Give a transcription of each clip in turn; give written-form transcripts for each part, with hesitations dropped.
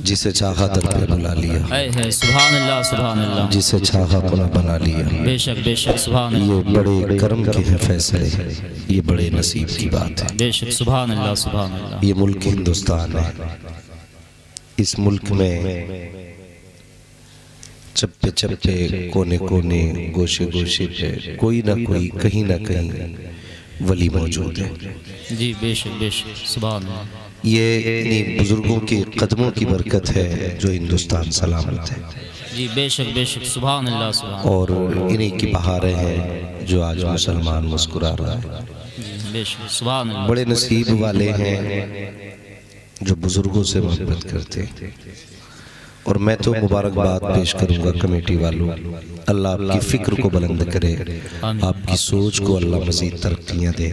जिसे चाहा दर पे बुला लिया, है सुभान अल्लाह सुभान अल्लाह। जिसे चाहा पुनः बना लिया। बेशक सुभान अल्लाह। ये बड़े कर्म के हैं फैसले, ये बड़े नसीब की बात है। बेशक सुभान अल्लाह सुभान अल्लाह। ये मुल्क हिंदुस्तान है। इस मुल्क में चप्पे चप्पे, कोने कोने, गोशे गोशे पे कोई ना कोई, कहीं ना कहीं वली मौजूद है। जी बेशक सुभान अल्लाह। ये इन्हीं बुजुर्गों के कदमों की बरकत है जो हिंदुस्तान सलामत है। जी बेशक सुभान अल्लाह सुभान। और इन्हीं की बहारें हैं जो आज मुसलमान मुस्कुरा रहा है। जी बेशक सुभान अल्लाह। बड़े नसीब वाले हैं जो बुजुर्गों से मोहब्बत करते हैं। और मैं तो मुबारकबाद पेश करूंगा कमेटी वालों, अल्लाह आपकी फ़िक्र को बुलंद करे, आपकी सोच को अल्लाह मज़ीद तरक्कियाँ दे।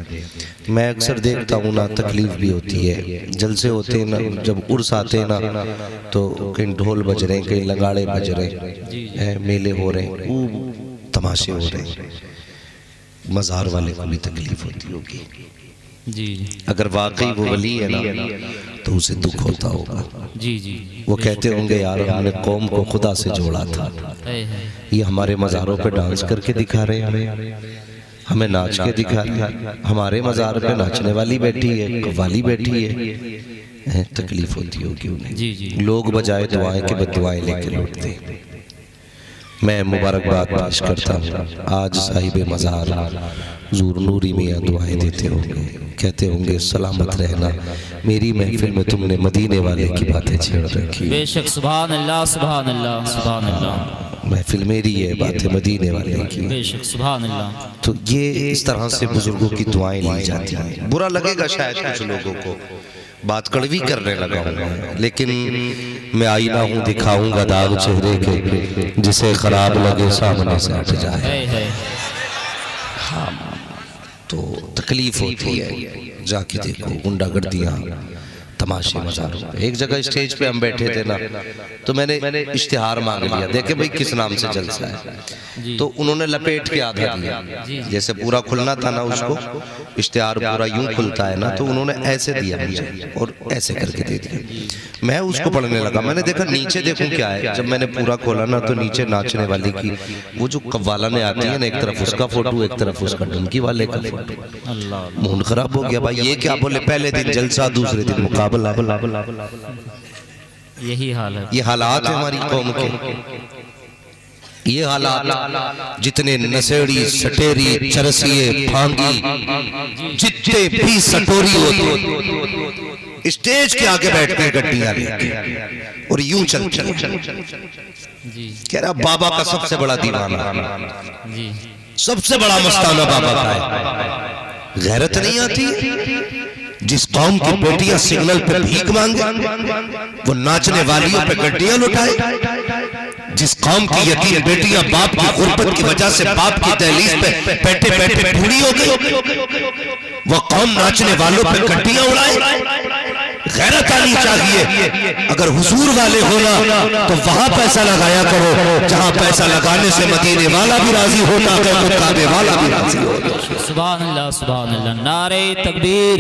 मैं अक्सर देखता हूँ ना, तकलीफ़ भी होती है। जलसे होते हैं ना, जब उर्स आते हैं ना, तो कहीं ढोल बज रहे हैं, कहीं लगाड़े बज रहे हैं, मेले हो रहे हैं, तमाशे हो रहे हैं। मज़ार वाले को भी तकलीफ़ होती होगी। जी अगर वाकई वो वली है ना, तो उसे दुख होता होगा। जी वो कहते होंगे यार हमने कौम को खुदा से जोड़ा था, ये हमारे मज़ारों पे डांस करके दिखा रहे हैं, हमें नाच के दिखा रहे हैं, हमारे मज़ार पे नाचने वाली बैठी है, कव्वाली बैठी है। तकलीफ होती होगी उन्हें। लोग बजाय दुआएं के बददुआएं लेके लौटते हैं। मैं मुबारकबाद पेश करता हूँ। आज साहिब मज़ार ज़ूर नूरी मियाँ दुआएं देते होंगे, कहते होंगे सलामत रहना, मेरी महफिल में तुमने मदीने वाले की बातें छेड़ रखी। बेशक सुभान अल्लाह सुभान अल्लाह सुभान अल्लाह। महफिल मेरी है, बातें मदीने वाले की। बेशक सुभान अल्लाह। तो ये इस तरह से बुजुर्गों की दुआएं ली जाती हैं। बुरा लगेगा शायद कुछ लोगों को, बात कड़वी करने लगा हूँ, लेकिन मैं आईना हूँ, दिखाऊंगा दाग चेहरे के, जिसे खराब लगे सामने से हट जाए। हाँ, तो तकलीफ होती है। जाके देखो गुंडागर्दियाँ, तमाशे, मज़ारों। एक जगह स्टेज पे हम बैठे थे ना, तो मैंने इश्तिहार मांग लिया, देखे भाई किस नाम से जलसा है। तो उन्होंने लपेट के आधा दिया, जैसे पूरा खुलना था ना, उसको इश्तिहार पूरा यूं खुलता है ना, तो उन्होंने ऐसे दिया मुझे और ऐसे करके दे दिया। मैं उसको पढ़ने लगा, मैंने देखा नीचे देखूं क्या है। जब मैंने पूरा खोला ना, तो नीचे नाचने वाले की वो जो कव्वाला में आती है ना, एक तरफ उसका फोटो, एक तरफ उसका डुमकी वाले का फोटो। मूड खराब हो गया भाई, ये क्या बोले, पहले दिन जलसा दूसरे दिन मुकाबला। यही हाल है, ये हालात है हमारी कौम के। ये हालात, जितने नशेड़ी, सटेरी, चरसिए, भांगी, जितने भी सटोरी होते, स्टेज के आगे बैठते हैं गड्डियां लेके और यूं चलते हैं। कह रहा बाबा का सबसे बड़ा दीवाना, सबसे बड़ा मस्ताना बाबा का है। गैरत नहीं आती? जिस कौम की बेटियां सिग्नल पे भीख मांगे, वो नाचने वालियों पे गड्डियां लुटाए। जिस कौम की यतीम बेटियां बाप की गुर्बत की वजह से बाप की दहलीज पे बैठे बैठे बूढ़ी हो गई, वो कौम नाचने वालों पे गड्डियां उड़ाए। गैरत आनी चाहिए। अगर हुजूर वाले होना तो वहां पैसा लगाया करो जहां पैसा लगाने से मदीने वाला भी राजी होता है, तो काबे वाला भी राजी होता। सुभान अल्लाह सुभान अल्लाह। नारे तकबीर,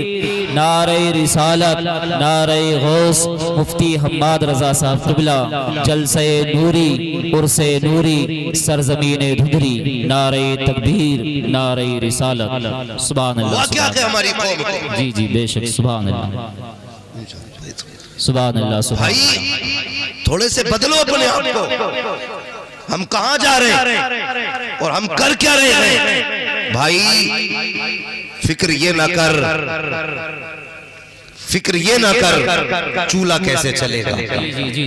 नारे रिसालत, नारे गौस। मुफ्ती हम्माद रजा साहब क़िबला, जलसे नूरी, उर्से नूरी, सरजमीन धुंधरी। नारे तकबीर, नारे रिसालत। सुभान अल्लाह। क्या है हमारी कौम को? जी जी बेशक सुभान अल्लाह सुभान अल्लाह। भाई थोड़े से बदलो अपने आप को। हम कहां जा रहे हैं और हम कर क्या रहे हैं? भाई फिक्र ये ना कर, फिक्र ये ना कर चूल्हा कैसे चलेगा,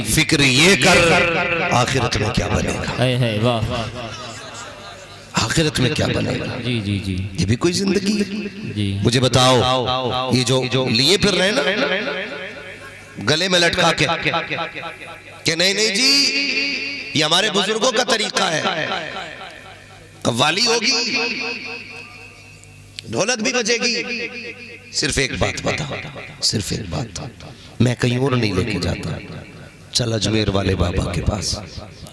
फिक्र ये कर आखिरत में क्या बनेगा। वाह, आखिरत में क्या बनेगा। जी जी जी, ये भी कोई जिंदगी है? जी मुझे बताओ, ये जो लिए फिर रहे ना गले में लटका के, कि नहीं नहीं जी ये हमारे बुजुर्गों का तरीका है, कव्वाली होगी, ढोलक भी बजेगी। सिर्फ एक बात बता, सिर्फ एक बात, मैं कहीं और नहीं लेके जाता। चल अजमेर वाले बाबा के पास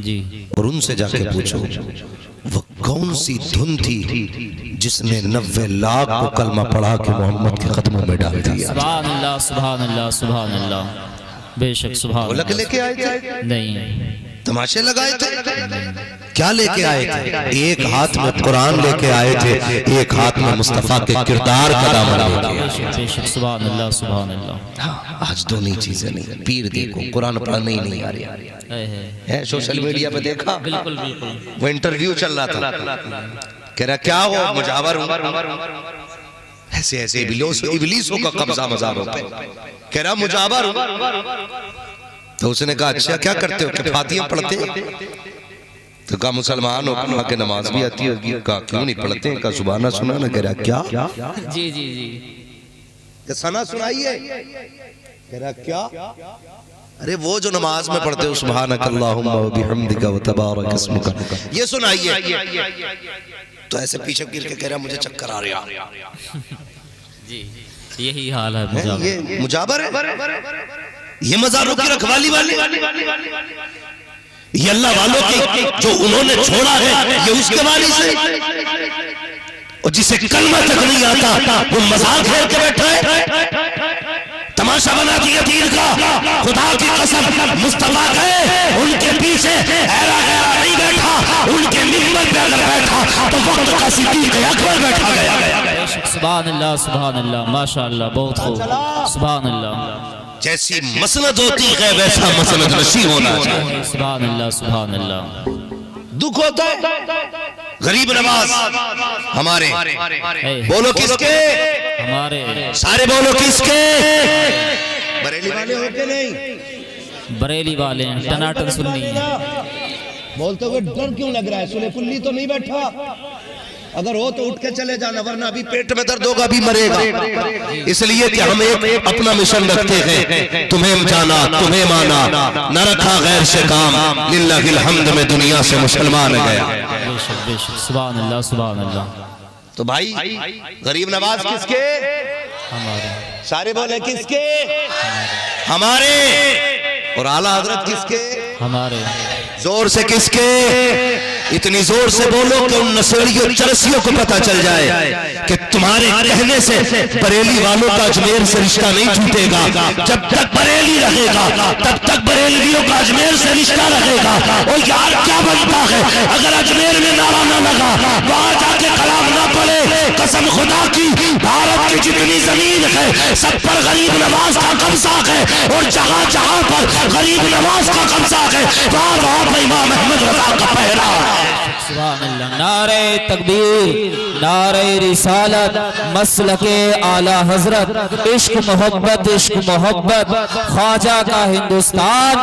जी और उनसे जाके पूछो वो कौन सी धुन थी जिसने 90 लाख को कलमा पढ़ा के मोहम्मद के कदमों में डाल दिया। सुभान अल्लाह सुभान अल्लाह सुभान अल्लाह। बेशक सुभान ढोलक अल्लाह। लेके आए थे, नहीं तमाशे लगाए थे, क्या लेके आए थे? एक हाथ में कुरान लेके आए थे, एक हाथ में मुस्तफा के किरदार का दामन लेके आए थे। बेशक बेशक सुभान अल्लाह सुभान अल्लाह। आज दोनों ही चीजें नहीं, पीर देखो कुरान पढ़ने ही नहीं आ रही है। सोशल मीडिया पे देखा, बिल्कुल बिल्कुल। वो इंटरव्यू चल रहा था, कह रहा क्या हो, मुजावर हूं, ऐसे ऐसे इबलीसों का कब्जा मज़ारों पे, कह रहा मुजावर हूं। तो उसने कहा अच्छा क्या करते हो? कि फातिहा पढ़ते हो? तो कहा मुसलमान हो, कहा कि नमाज भी आती होगी, कहा क्यों नहीं पढ़ते? कहा सुबहाना सुना ना। कह रहा क्या? जी जी जी। सना सुनाइए। कह रहा क्या? अरे वो जो नमाज में पढ़ते हो सुब्हानकल्लाहुम्मा व बिहम्दिका व तबारक अस्मुका, ये सुनाइए। तो ऐसे पीछे गिर के कह रहा मुझे चक्कर आ रहा। जी यही हाल है मुजावर। ये मुजावर है, ये मज़ारों की रखवाली वाले, ये अल्लाह वालों की जो उन्होंने छोड़ा है, ये उसके वारिस है। और जिसे कलमा तक नहीं आता वो मज़ार घेर के बैठा है, तमाशा बना दिया दीन का। खुदा की कसम मुस्तफा गए, उनके पीछे हैरा हैरा नहीं बैठा, उनके मिंबर पे अगर बैठा तो वक्त का सिद्दीक़ अकबर बैठा गया। सुभान अल्लाह सुभान अल्लाह, माशाअल्लाह, बहुत खूब, सुभान अल्लाह। जैसी मसनद होती है वैसा मसनद नशी होना चाहिए। सुभान अल्लाह सुभान अल्लाह। दुख होता है, गरीब नवाज हमारे, बोलो किसके? हमारे। सारे बोलो किसके? बरेली वाले हो के नहीं? बरेली वाले हैं, टनाटन सुन्नी है। बोलते हुए डर क्यों लग रहा है? सुने पुल्ली तो नहीं बैठा? अगर हो तो उठ के चले जाना, वरना अभी पेट में दर्द होगा, अभी मरेगा। इसलिए कि हम एक अपना मिशन रखते हैं, तुम्हें जाना तुम्हें माना, न रखा गैर से काम, लिल्लाहिल हम्द में दुनिया से मुसलमान गया। बेशक बेशक सुभान अल्लाह सुभान अल्लाह। तो भाई गरीब नवाज किसके? हमारे। सारे बोले किसके? हमारे। और आला हजरत किसके? हमारे। जोर से किसके? इतनी जोर से बोलो कि उन नशेड़ियों चरसियों को पता चल जाए कि तुम्हारे कहने से बरेली वालों का अजमेर से रिश्ता नहीं छूटेगा। जब तक बरेली रहेगा तब तक बरेलियों का अजमेर से रिश्ता रहेगा। और यार क्या बनता है अगर अजमेर में नारा ना लगा, वहां जाके कलाम ना पड़े, कसम खुदा की भारत की जितनी जमीन है सब पर गरीब नवाज का कब्जा है। और जहां जहां पर गरीब नवाज का कब्जा है वहां वहां पर इमाम अहमद रजा का पहरा। सुभान अल्लाह। नारे तकबीर, नारे रिसालत, मसलके आला हजरत, इश्क मोहब्बत, ख्वाजा का हिंदुस्तान,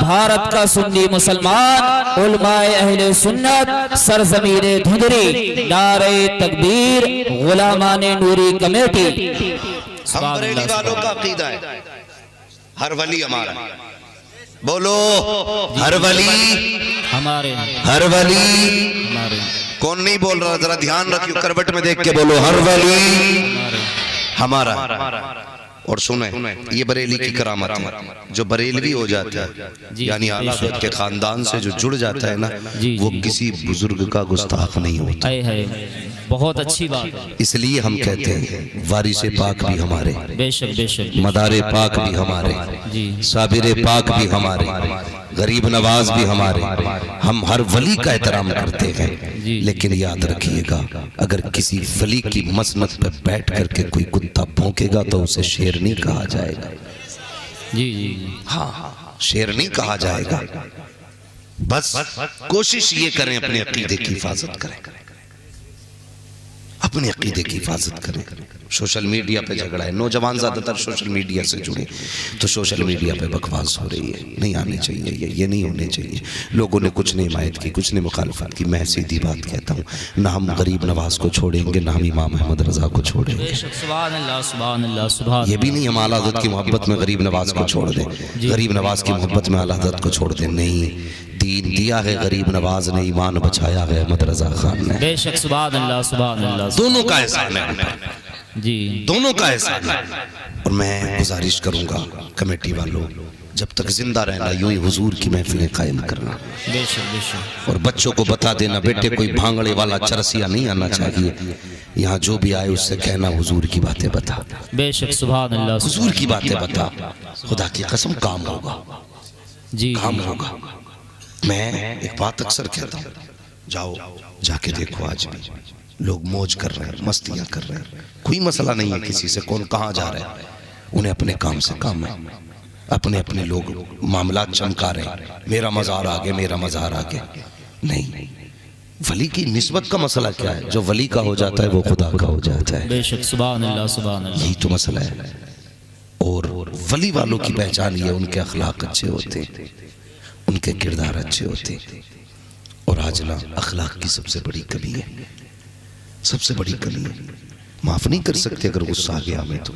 भारत का सुन्नी मुसलमान, उलमाए अहले सुन्नत, सरजमीने धुंधरी, नारे तकबीर, गुलामाने नूरी कमेटी। हम बरेली वालों का अकीदा है हर वली हमारा। बोलो हर वली हमारे। हर वली हमारे। कौन नहीं बोल रहा? जरा ध्यान रखियो, करवट में देख के बोलो हर वली हमारा। और सुने ये बरेली की करामत है, जो बरेलवी हो जाता है यानी आला हज़रत के खानदान से जो जुड़ जाता है ना, वो किसी बुजुर्ग का गुस्ताख नहीं होता है। बहुत अच्छी बात है। इसलिए हम कहते हैं वारिसे पाक भी हमारे, बेशक बेशक, मदारे पाक भी हमारे, साबिरे पाक भी हमारे, गरीब नवाज भी हमारे। हम हर वली का एहतराम करते हैं, लेकिन याद रखिएगा अगर किसी वली की मसनद पे बैठ करके कोई कुत्ता भौंकेगा तो उसे शेर नहीं कहा जाएगा। जी जी हाँ, शेर नहीं कहा जाएगा। बस कोशिश ये करें अपने अकीदे की हिफाजत करें, अपने अकीदे की हिफाजत करें। सोशल मीडिया पे झगड़ा है, नौजवान ज्यादातर सोशल मीडिया से जुड़े, तो सोशल मीडिया पे बकवास हो रही है, नहीं आनी चाहिए, ये नहीं होने चाहिए। लोगों ने कुछ ने हिमायत की, कुछ ने मुखालफत की। मैं सीधी बात कहता हूँ, ना हम गरीब नवाज को छोड़ेंगे, ना हम इमाम अहमद रजा को छोड़ेंगे। सुभान अल्लाह सुभान अल्लाह सुभान। ये भी नहीं हम आला हज़रत की मोहब्बत में गरीब नवाज को छोड़ दें, गरीब नवाज की मोहब्बत में आला हज़रत को छोड़ दें। नहीं, दीन दिया है गरीब नवाज ने, ईमान बचाया है अहमद रजा खान ने। बेशक सुभान अल्लाह सुभान अल्लाह। दोनों का एहसान है जी, दोनों का एहसान है। और मैं गुजारिश करूंगा कमेटी वालों, जब तक जिंदा रहना यूं ही हुजूर की महफिलें कायम करना। बेशक बेशक। और बच्चों को बता देना, बेटे कोई भांगड़े वाला चरसिया नहीं आना चाहिए, यहाँ जो भी आए उससे कहना हुजूर की बातें बता। बेशक सुभान अल्लाह। हुजूर की बातें बता, खुदा की कसम काम होगा, जी काम होगा। मैं एक बात अक्सर कहता हूँ, जाओ जाके देखो, आज भी लोग मौज कर रहे हैं, मस्तियां कर रहे हैं, कोई मसला नहीं है किसी से, कौन कहाँ जा रहा है, उन्हें अपने काम से काम है, अपने अपने लोग मामला चमका रहे हैं, मेरा मज़ार आ गया, मेरा मज़ार आ गया। नहीं, वली की निस्बत का मसला क्या है? जो वली का हो जाता है वो खुदा का हो जाता है। बेशक सुभान अल्लाह सुभान अल्लाह। यही तो मसला है। और वली वालों की पहचान ये, उनके अखलाक अच्छे होते, उनके किरदार अच्छे होते। और आज ना अखलाक की सबसे बड़ी कमी है, सबसे बड़ी कमी है। माफ नहीं कर सकते अगर गुस्सा आ गया हमें तो,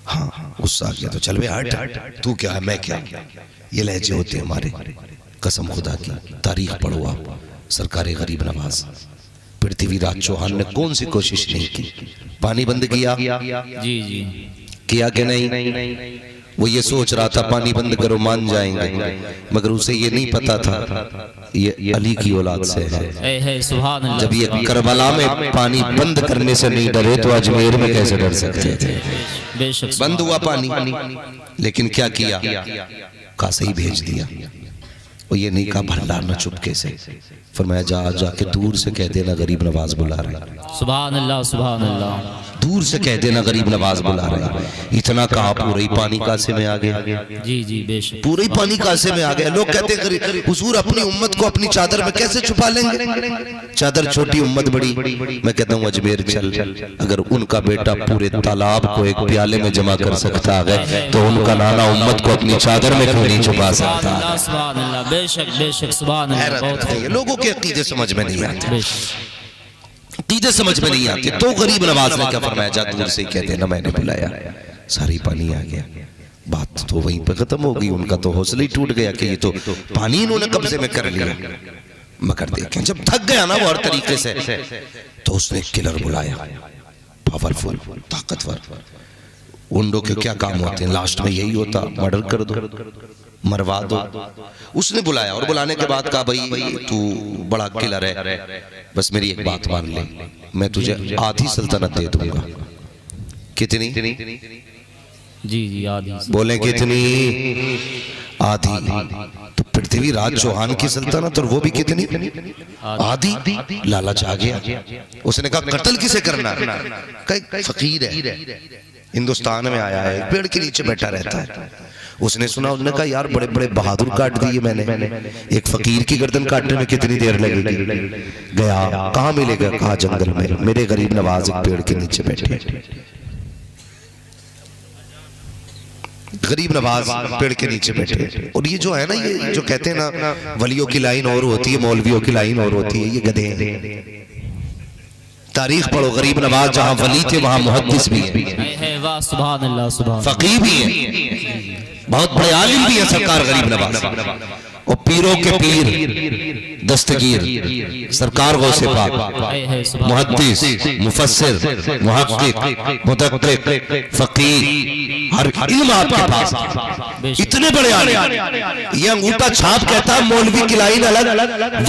हाँ गुस्सा आ गया तो चल बे हट, तू क्या है मैं क्या, ये लहजे होते हमारे। कसम खुदा की, तारीख पढ़ो आप, सरकार गरीब नवाज पृथ्वीराज चौहान ने कौन सी कोशिश नहीं की? पानी बंद किया, जी जी किया कि नहीं? वो ये सोच रहा था पानी बंद करो मान जाएंगे, मगर उसे ये नहीं पता था ये अली की औलाद से है। सुभान अल्लाह। जब ये करबला में पानी बंद करने से नहीं डरे तो अजमेर में कैसे डर सकते थे? बेशक। बंद हुआ पानी, लेकिन क्या किया? कासे ही भेज दिया। और ये नहीं कहा भल्ला न चुपके से, फरमाया जा जाके दूर से कह देना गरीब नवाज बुला रहे हैं। सुभान अल्लाह सुभान अल्लाह। दूर से कह देना गरीब नवाज बुला रहे हैं। इतना कहा, पूरे ही पानी कासे में आ गया। जी जी बेशक। पूरे ही पानी कासे में आ गया। लोग कहते हैं हुजूर अपनी उम्मत को अपनी चादर में कैसे छुपा लेंगे? चादर छोटी उम्मत बड़ी। मैं कहता हूँ अजमेर चल, अगर उनका बेटा पूरे तालाब को एक प्याले में जमा कर सकता है तो उनका नाना उम्मत को अपनी चादर में क्यों नहीं छुपा सकता? सुभान अल्लाह। बेशक बेशक सुभान अल्लाह। लोगों के अकीदे समझ में नहीं आते, अकीदे समझ में नहीं आते। तो गरीब नवाज ने क्या फरमाया? जा दूर से ही कह देना मैंने बुलाया। सारी पानी आ गया। बात तो वहीं पे खत्म हो गई। उनका तो हौसला ही टूट गया कि ये तो पानी इन्होंने कब्जे में कर लिया। मगर देखें जब थक गया ना वो हर तरीके से, तो उसने किलर बुलाया, पावरफुल, ताकतवर। उंडो के क्या काम होते हैं? लास्ट में यही होता, मर्डर कर दो, मरवा दो। उसने बुलाया और बुलाने के बाद कहा भाई तू बड़ा किलर है, बस मेरी एक बात मान ले, मैं तुझे आधी सल्तनत दे दूंगा। कितनी? जी जी आधी। बोले कितनी? आधी। तो पृथ्वीराज चौहान की सल्तनत, और वो भी कितनी? आधी। लालच आ गया। उसने कहा कत्ल किसे करना? कहा फकीर है, हिंदुस्तान में आया है, पेड़ के नीचे बैठा रहता है। उसने सुना, उसने कहा यार बड़े बड़े बहादुर काट दिए मैंने, एक फकीर की गर्दन काटने में कितनी देर लगेगी? गया, कहाँ मिलेगा? कहा जंगल में, मेरे गरीब नवाज एक पेड़ के नीचे बैठे। गरीब नवाज पेड़ के नीचे बैठे। और ये जो है ना, ये जो कहते हैं ना वलियों की लाइन और होती है, मौलवियों की लाइन और होती है, ये गधे हैं। तारीख पढ़ो, गरीब नवाज जहाँ वली थे वहाँ मुहद्दिस भी है, वाह सुभान अल्लाह सुभान। फकीह भी है, बहुत बड़े आलिम भी है सरकार गरीब नवाज। और पीरों के पीर दस्तगीर सरकार गौसे पाक, मुहद्दिस, मुफस्सिर, मुहक्किक, मुदक्किक, फकीह, हर इल्म आपके पास। इतने बड़े आलिम। ये अंगूठा छाप कहता मौलवी की लाइन अलग,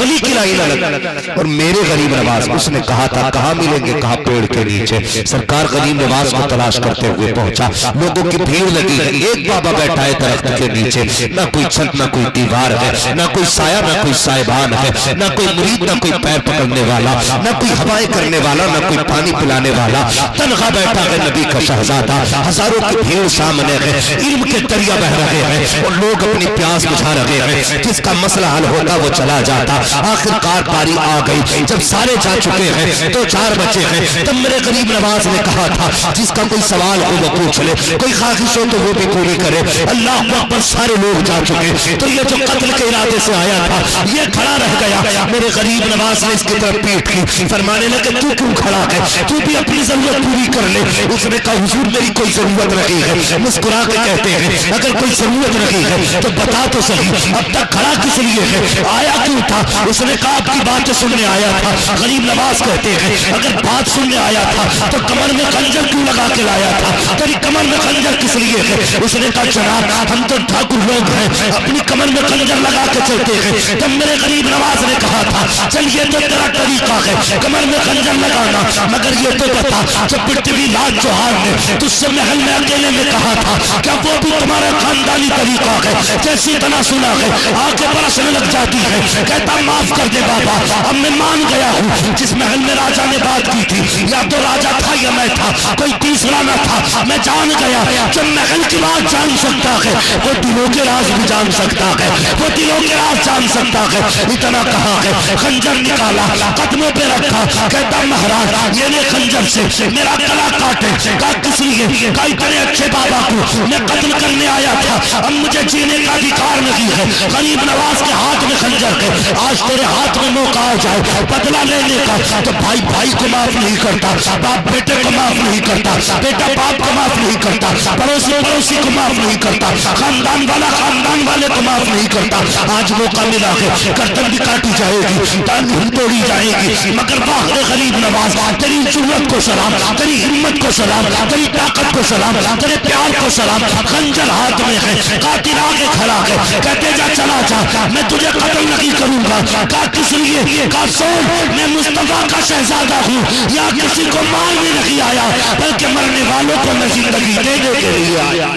वली की लाइन अलग। और मेरे गरीब नवाज, उसने कहा था कहाँ मिलेंगे? कहा पेड़ के नीचे। सरकार गरीब नवाज को तलाश करते हुए पहुंचा, लोगों की भीड़ लगी है। एक बाबा बैठा है दरख्त के नीचे, ना कोई छत ना कोई दीवार है, ना कोई साया ना कोई साहिबान है, ना कोई मुरीद ना कोई पैर पकड़ने वाला, ना कोई हवाएं करने वाला, ना कोई पानी पिलाने वाला। तनखा बैठा है नबी का शहजादा, हजारों की भीड़ सामने है, इल्म के दरिया बह रहे हैं और लोग अपनी प्यास बुझा रहे हैं। जिसका मसला हल होता वो चला जाता। आखिरकार बारी आ गई, जब सारे जा चुके हैं तो 4 बचे हैं। तब मेरे गरीब नवाज ने कहा था जिसका कोई सवाल हो वो पूछ ले, कोई ख्वाहिश हो तो वो भी पूरी करे। अल्लाह अकबर, सारे लोग जा चुके। तो ये जो कत्ल के इरादे से आया था ये खड़ा रह गया। मेरे गरीब नवाज ने इसकी तरफ पीठ की, फरमाने लगे तू क्यों खड़ा है? तू भी अपनी जरूरत पूरी कर ले। उसने कहा हुजूर मेरी कोई जरूरत नहीं है। मुस्कुरा के कहते हैं अगर कोई जरूरत रही है तो बता तो सही, अब तक खड़ा किस लिए है, आया क्यों था? उसने कहा आपकी बातें सुनने आया था। गरीब नवाज कहते हैं अगर बात सुनने आया था तो कमर में खंजर क्यों लगा के लाया था? तेरी कमर में खंजर किस लिए है? उसने कहा जनाब हम तो ठाकुर लोग हैं, अपनी कमर में खंजर लगा के चलते हैं। तब मेरे गरीब नवाज ने कहा था चल ये तो तेरा तरीका है कमर में खंजर लगाना, मगर ये तो बता जब पृथ्वीराज चौहान ने तुझसे महल में अकेले में कहा था क्या वो भी तुम्हारा खानदानी तरीका है? जैसी तना सुना है आंखें बरसने लग जाती है। कहता माफ कर दे बाबा, अब मैं मान गया हूँ जिस महल में राजा ने बात की थी या तो राजा था या मैं था, कोई तीसरा न था। मैं जान गया जो महल की बात जान सकता है वो दिलों के राज भी जान सकता है, वो दिलों के राज जान सकता है। इतना कहा है खंजर निकाला कदमों पे रखा, कहता महाराज ये खंजर से मेरा गला काटे। कहा किस लिए? कहा इतने अच्छे बाबा को मैं कत्ल करने आया था, अब मुझे जीने का अधिकार नहीं है। गरीब नवाज के हाथ में खंजर है, आज तेरे हाथ में मौका आ जाए बदला लेने का तो भाई भाई को माफ नहीं करता, बाप बेटे को माफ नहीं करता, बेटा बाप को माफ नहीं करता, पड़ोसी पड़ोसी को माफ नहीं करता, खानदान वाला खानदान वाले को माफ नहीं करता। आज मौका मिला है गर्दन भी काटी जाएगी, टांग भी तोड़ी जाएगी, मगर बाहर गरीब नवाज तेरी जुर्रत को सलाम, तेरी हिम्मत को सलाम, तेरी ताकत को सलाम, तेरे प्यार को सलाम। खंजर हाथ में है, कातिल आगे खड़ा है, कहते जा चला जा मैं तुझे कत्ल नहीं करूंगा। कहा किस लिए? कहा सुन मैं मुस्तफा का शहजादा हूँ, या किसी को मारने नहीं आया बल्कि मरने वालों को मैं जिंदगी देने के लिए आया।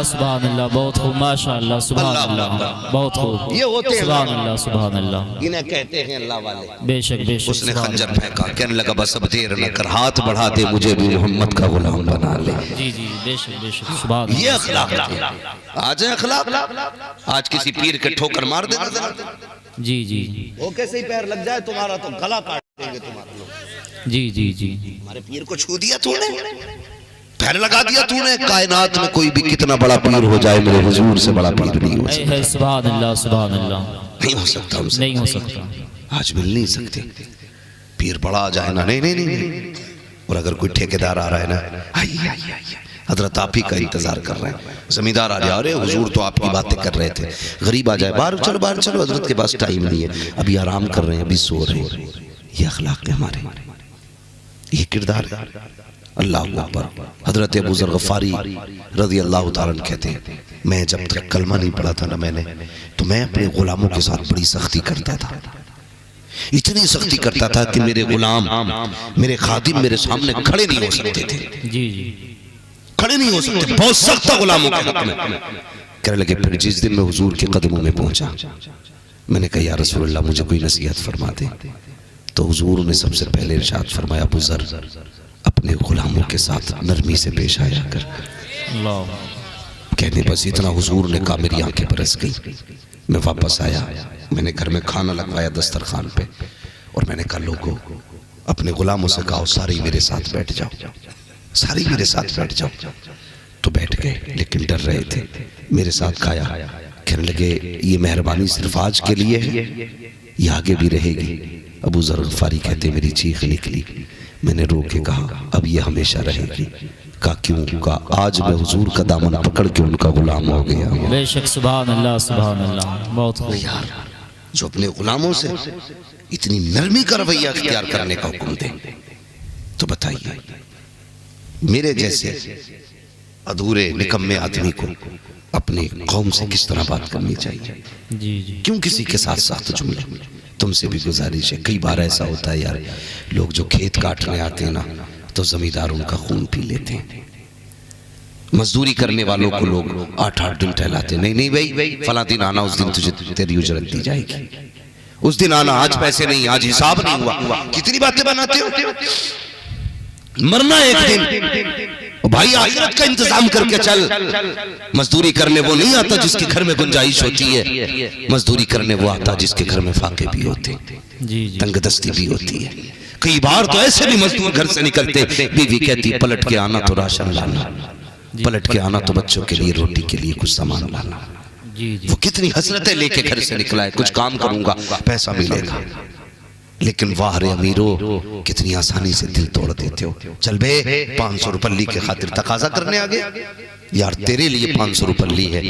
सुभान अल्लाह, बहुत खूब माशाअल्लाह, सुभान अल्लाह, बहुत खूब। ये होते हैं सुभान अल्लाह, सुभान अल्लाह, इन्हें कहते हैं अल्लाह वाले। बेशक बेशक। उसने खंजर फेंका, कहने लगा बस अब देर न कर, हाथ बढ़ा दे मुझे भी मोहम्मद का गुलाम बना ले। जी जी बेशक बेशक, सुभान। ये अखलाक आज है, अखलाक आज किसी पीर के ठोकर मार देना जी जी वो कैसे ही पैर लग जाए तुम्हारा तो गला काट देंगे तुम्हारे लोग। जी जी जी हमारे पीर को छू दिया तूने, पैर लगा दिया तूने। कायनात में कोई भी कितना बड़ा पीर हो जाए मेरे हुजूर से बड़ा पीर नहीं हो सकता। सुभान अल्लाह, सुभान अल्लाह, नहीं हो सकता, नहीं हो सकता। आज मिल नहीं सकते पीर बड़ा आ जाए ना, नहीं नहीं नहीं। और अगर कोई ठेकेदार आ रहा है ना, आइए हजरत आप ही का इंतजार कर रहे हैं, जमींदार आ जाए अरे हुजूर तो आपकी बातें कर रहे थे, गरीब आ जाए बाहर चलो हजरत के पास टाइम नहीं है, अभी आराम कर रहे हैं, अभी सो रहे हैं। ये अखलाक है हमारे, ये किरदार है। अल्लाह अकबर। हजरत अबू ज़र गफ़ारी रज़ी अल्लाह तआला अन्हु कहते हैं मैं जब तक कलमा नहीं पढ़ा था ना मैंने, तो मैं अपने गुलामों के साथ बड़ी सख्ती करता था, इतनी सख्ती करता था कि मेरे गुलाम मेरे खादिम मेरे सामने खड़े नहीं हो सकते थे। जी जी खड़े नहीं हो सकते, बहुत सख्त था गुलामों के हक में। कहने लगे फिर जिस दिन मैं हुजूर के कदमों में पहुंचा, मैंने कहा या रसूल अल्लाह मुझे कोई नसीहत फरमा दे। तो हुजूर ने सबसे पहले इरशाद फरमाया अबू ज़र अपने गुलामों के साथ नरमी से पेश आया कर। कहने बस इतना हुजूर ने कहा मेरी आंखें बरस गई। मैं वापस आया, मैंने घर में खाना लगवाया दस्तरखान पे, और मैंने कहा लोगों अपने गुलामों से कहा सारे मेरे साथ बैठ जाओ, सारे मेरे साथ बैठ जाओ। तो बैठ गए, लेकिन डर रहे थे, मेरे साथ खाया। कहने लगे ये मेहरबानी सिर्फ आज के लिए है, ये आगे भी रहेगी। अबू ज़र गफ़ारी कहते मेरी चीख निकली, मैंने रो के कहा अब ये हमेशा रहेगी। कहा क्यों? कहा आज मैं हुजूर का दामन पकड़ के उनका गुलाम हो गया। बेशक सुभान अल्लाह, सुभान अल्लाह, बहुत खूब। यार जो अपने गुलामों से इतनी नरमी का रवैया इख्तियार करने का हुक्म दे, तो बताइए मेरे जैसे अधूरे निकम्मे आदमी को अपनी कौम से किस तरह बात करनी चाहिए। जी जी क्यों किसी के साथ साथ जुमले। तुमसे भी गुजारिश है, कई बार ऐसा होता है यार, लोग जो खेत काटने आते हैं ना तो जमींदार उनका खून पी लेते हैं। मजदूरी करने वालों को लोग 8-8 दिन टहलाते, नहीं नहीं भाई फला दिन आना, उस दिन तुझे तेरी उजरत दी जाएगी, उस दिन आना, आज पैसे नहीं, आज हिसाब नहीं हुआ। कितनी बातें बनाते हो। मरना एक दिन भाई, आखिरत का इंतजाम करके चल। मजदूरी करने वो नहीं आता जिसके घर में गुंजाइश होती है, मजदूरी करने वो आता जिसके घर में फाके भी होते, तंगदस्ती भी होती है। कई बार तो ऐसे भी मजदूर घर से निकलते, बीवी कहती पलट के आना तो राशन लाना, पलट के आना तो बच्चों के लिए रोटी के लिए कुछ सामान लाना। वो कितनी हसरतें लेके घर से निकला है, कुछ काम करूंगा पैसा मिलेगा। लेकिन वाह रे अमीरो, कितनी आसानी से दिल तोड़ देते हो। चल बे 500 रुपये की खातिर तकाजा करने आ गया। यार तेरे लिए 500 रुपये है,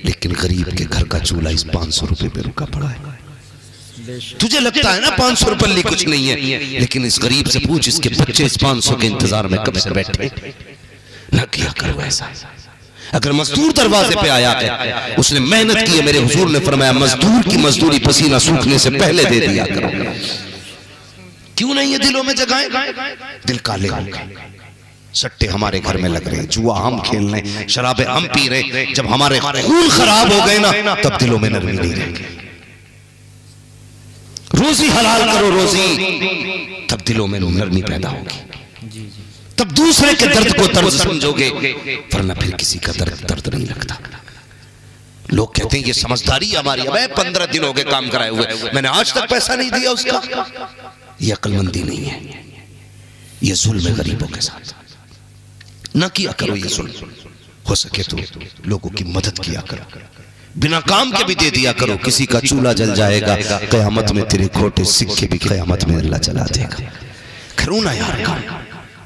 लेकिन गरीब के घर का चूल्हा इस 500 रुपये पे रुका पड़ा है। तुझे लगता है ना 500 रुपये कुछ नहीं है, लेकिन इस गरीब से पूछ, इसके बच्चे इस 500 के इंतजार में कब से बैठे। न किया करो ऐसा। अगर मजदूर दरवाजे पे आया है, उसने मेहनत की है, मेरे हुजूर ने फरमाया मजदूर की मजदूरी पसीना सूखने से पहले दे दिया करो। क्यों नहीं ये दिलों में जगाएं? दिल काले हो गए, सट्टे हमारे घर में लग रहे हैं, जुआ हम खेल रहे हैं, शराबे हम पी रहे हैं। जब हमारे खून खराब हो गए ना, तब दिलों में नरमी नहीं रहेगी। रोजी हलाल करो रोजी, तब दिलों में नरमी पैदा होगी, तब दूसरे के दर्द को दर्द समझोगे, वरना फिर किसी का दर्द दर्द नहीं लगता। लोग कहते हैं ये समझदारी हमारी। अब 15 दिन हो गए काम कराए हुए, मैंने आज तक पैसा नहीं दिया उसका। ये अक्लमंदी नहीं है, ये जुल्म है गरीबों के साथ। न किया करो ये जुल्म। हो सके तो लोगों की मदद किया करो, बिना काम के भी दे दिया करो। किसी का चूल्हा जल जाएगा, कयामत में तेरे खोटे सिक्के भी कयामत में अल्लाह जला देगा। करो ना यार,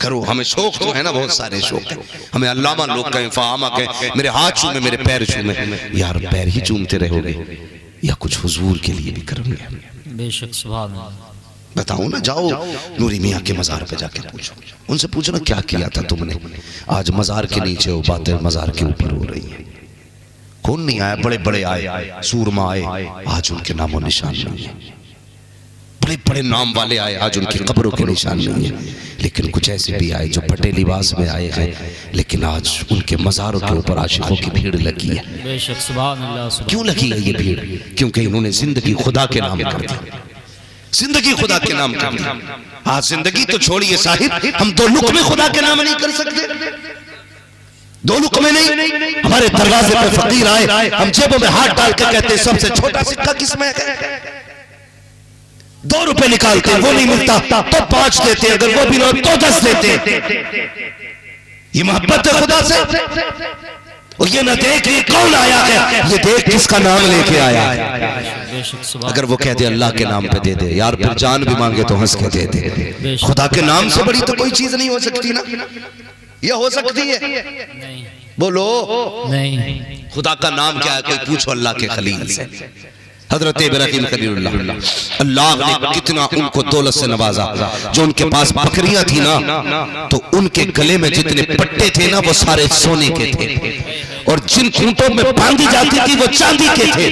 करो। हमें शौक तो है ना, बहुत सारे शौक है। हमें अल्लामा लोग कहें, फामा कहें, मेरे हाथ चूमे, मेरे पैर चूमे। यार पैर ही चूमते रहोगे या कुछ हुजूर के लिए भी करोगे? बेशक सुभान अल्लाह। बताओ ना, जाओ नूरी मियाँ के मज़ार पे जाके पूछो, उनसे पूछो ना क्या किया था तुमने। आज मज़ार के नीचे हो, बातें मज़ार के ऊपर हो रही हैं। कौन नहीं आया? बड़े बड़े आए, सूरमा आए, आज उनके नामो निशान नहीं है। बड़े बड़े नाम वाले आए, आज उनकी कब्रों के निशान नहीं है। लेकिन कुछ ऐसे भी आए जो फटे लिबास में आए हैं, लेकिन आज उनके मज़ारों के ऊपर आशिकों की भीड़ लगी है। बेशक सुभान अल्लाह। क्यों लगी है ये भीड़? क्योंकि इन्होंने जिंदगी खुदा के नाम कर दी, जिंदगी खुदा के नाम कर दी। आज जिंदगी तो छोड़िए साहिब, हम 2 लुक़मे खुदा के नाम नहीं कर सकते। 2 लुक़मे नहीं। हमारे दरवाजे पे फकीर आए, हम जेबों में हाथ डाल के कहते सबसे छोटा सिक्का किसमें है? 2 रुपए निकालते, वो नहीं मिलता तो 5 देते, अगर वो भी ना तो 10 देते। ये मोहब्बत है खुदा से। और ये ना देख ये कौन आया है, ये देख किसका नाम लेके आया है। अगर वो कह दे अल्लाह के नाम पे दे दे, यार फिर जान भी मांगे तो हंस के दे दे। खुदा के नाम से बड़ी तो कोई चीज नहीं हो सकती ना। ये हो सकती है? नहीं। बोलो नहीं। खुदा का नाम क्या है? कोई पूछो अल्लाह के खलील से, हजरत इब्राहीम खलीलुल्लाह। अल्लाह ने कितना उनको दौलत से नवाजा। जो उनके पास बकरियां थी ना, तो उनके गले में जितने पट्टे थे ना, वो सारे सोने के थे, और जिन खूंटों में बांधी जाती थी वो चांदी के थे।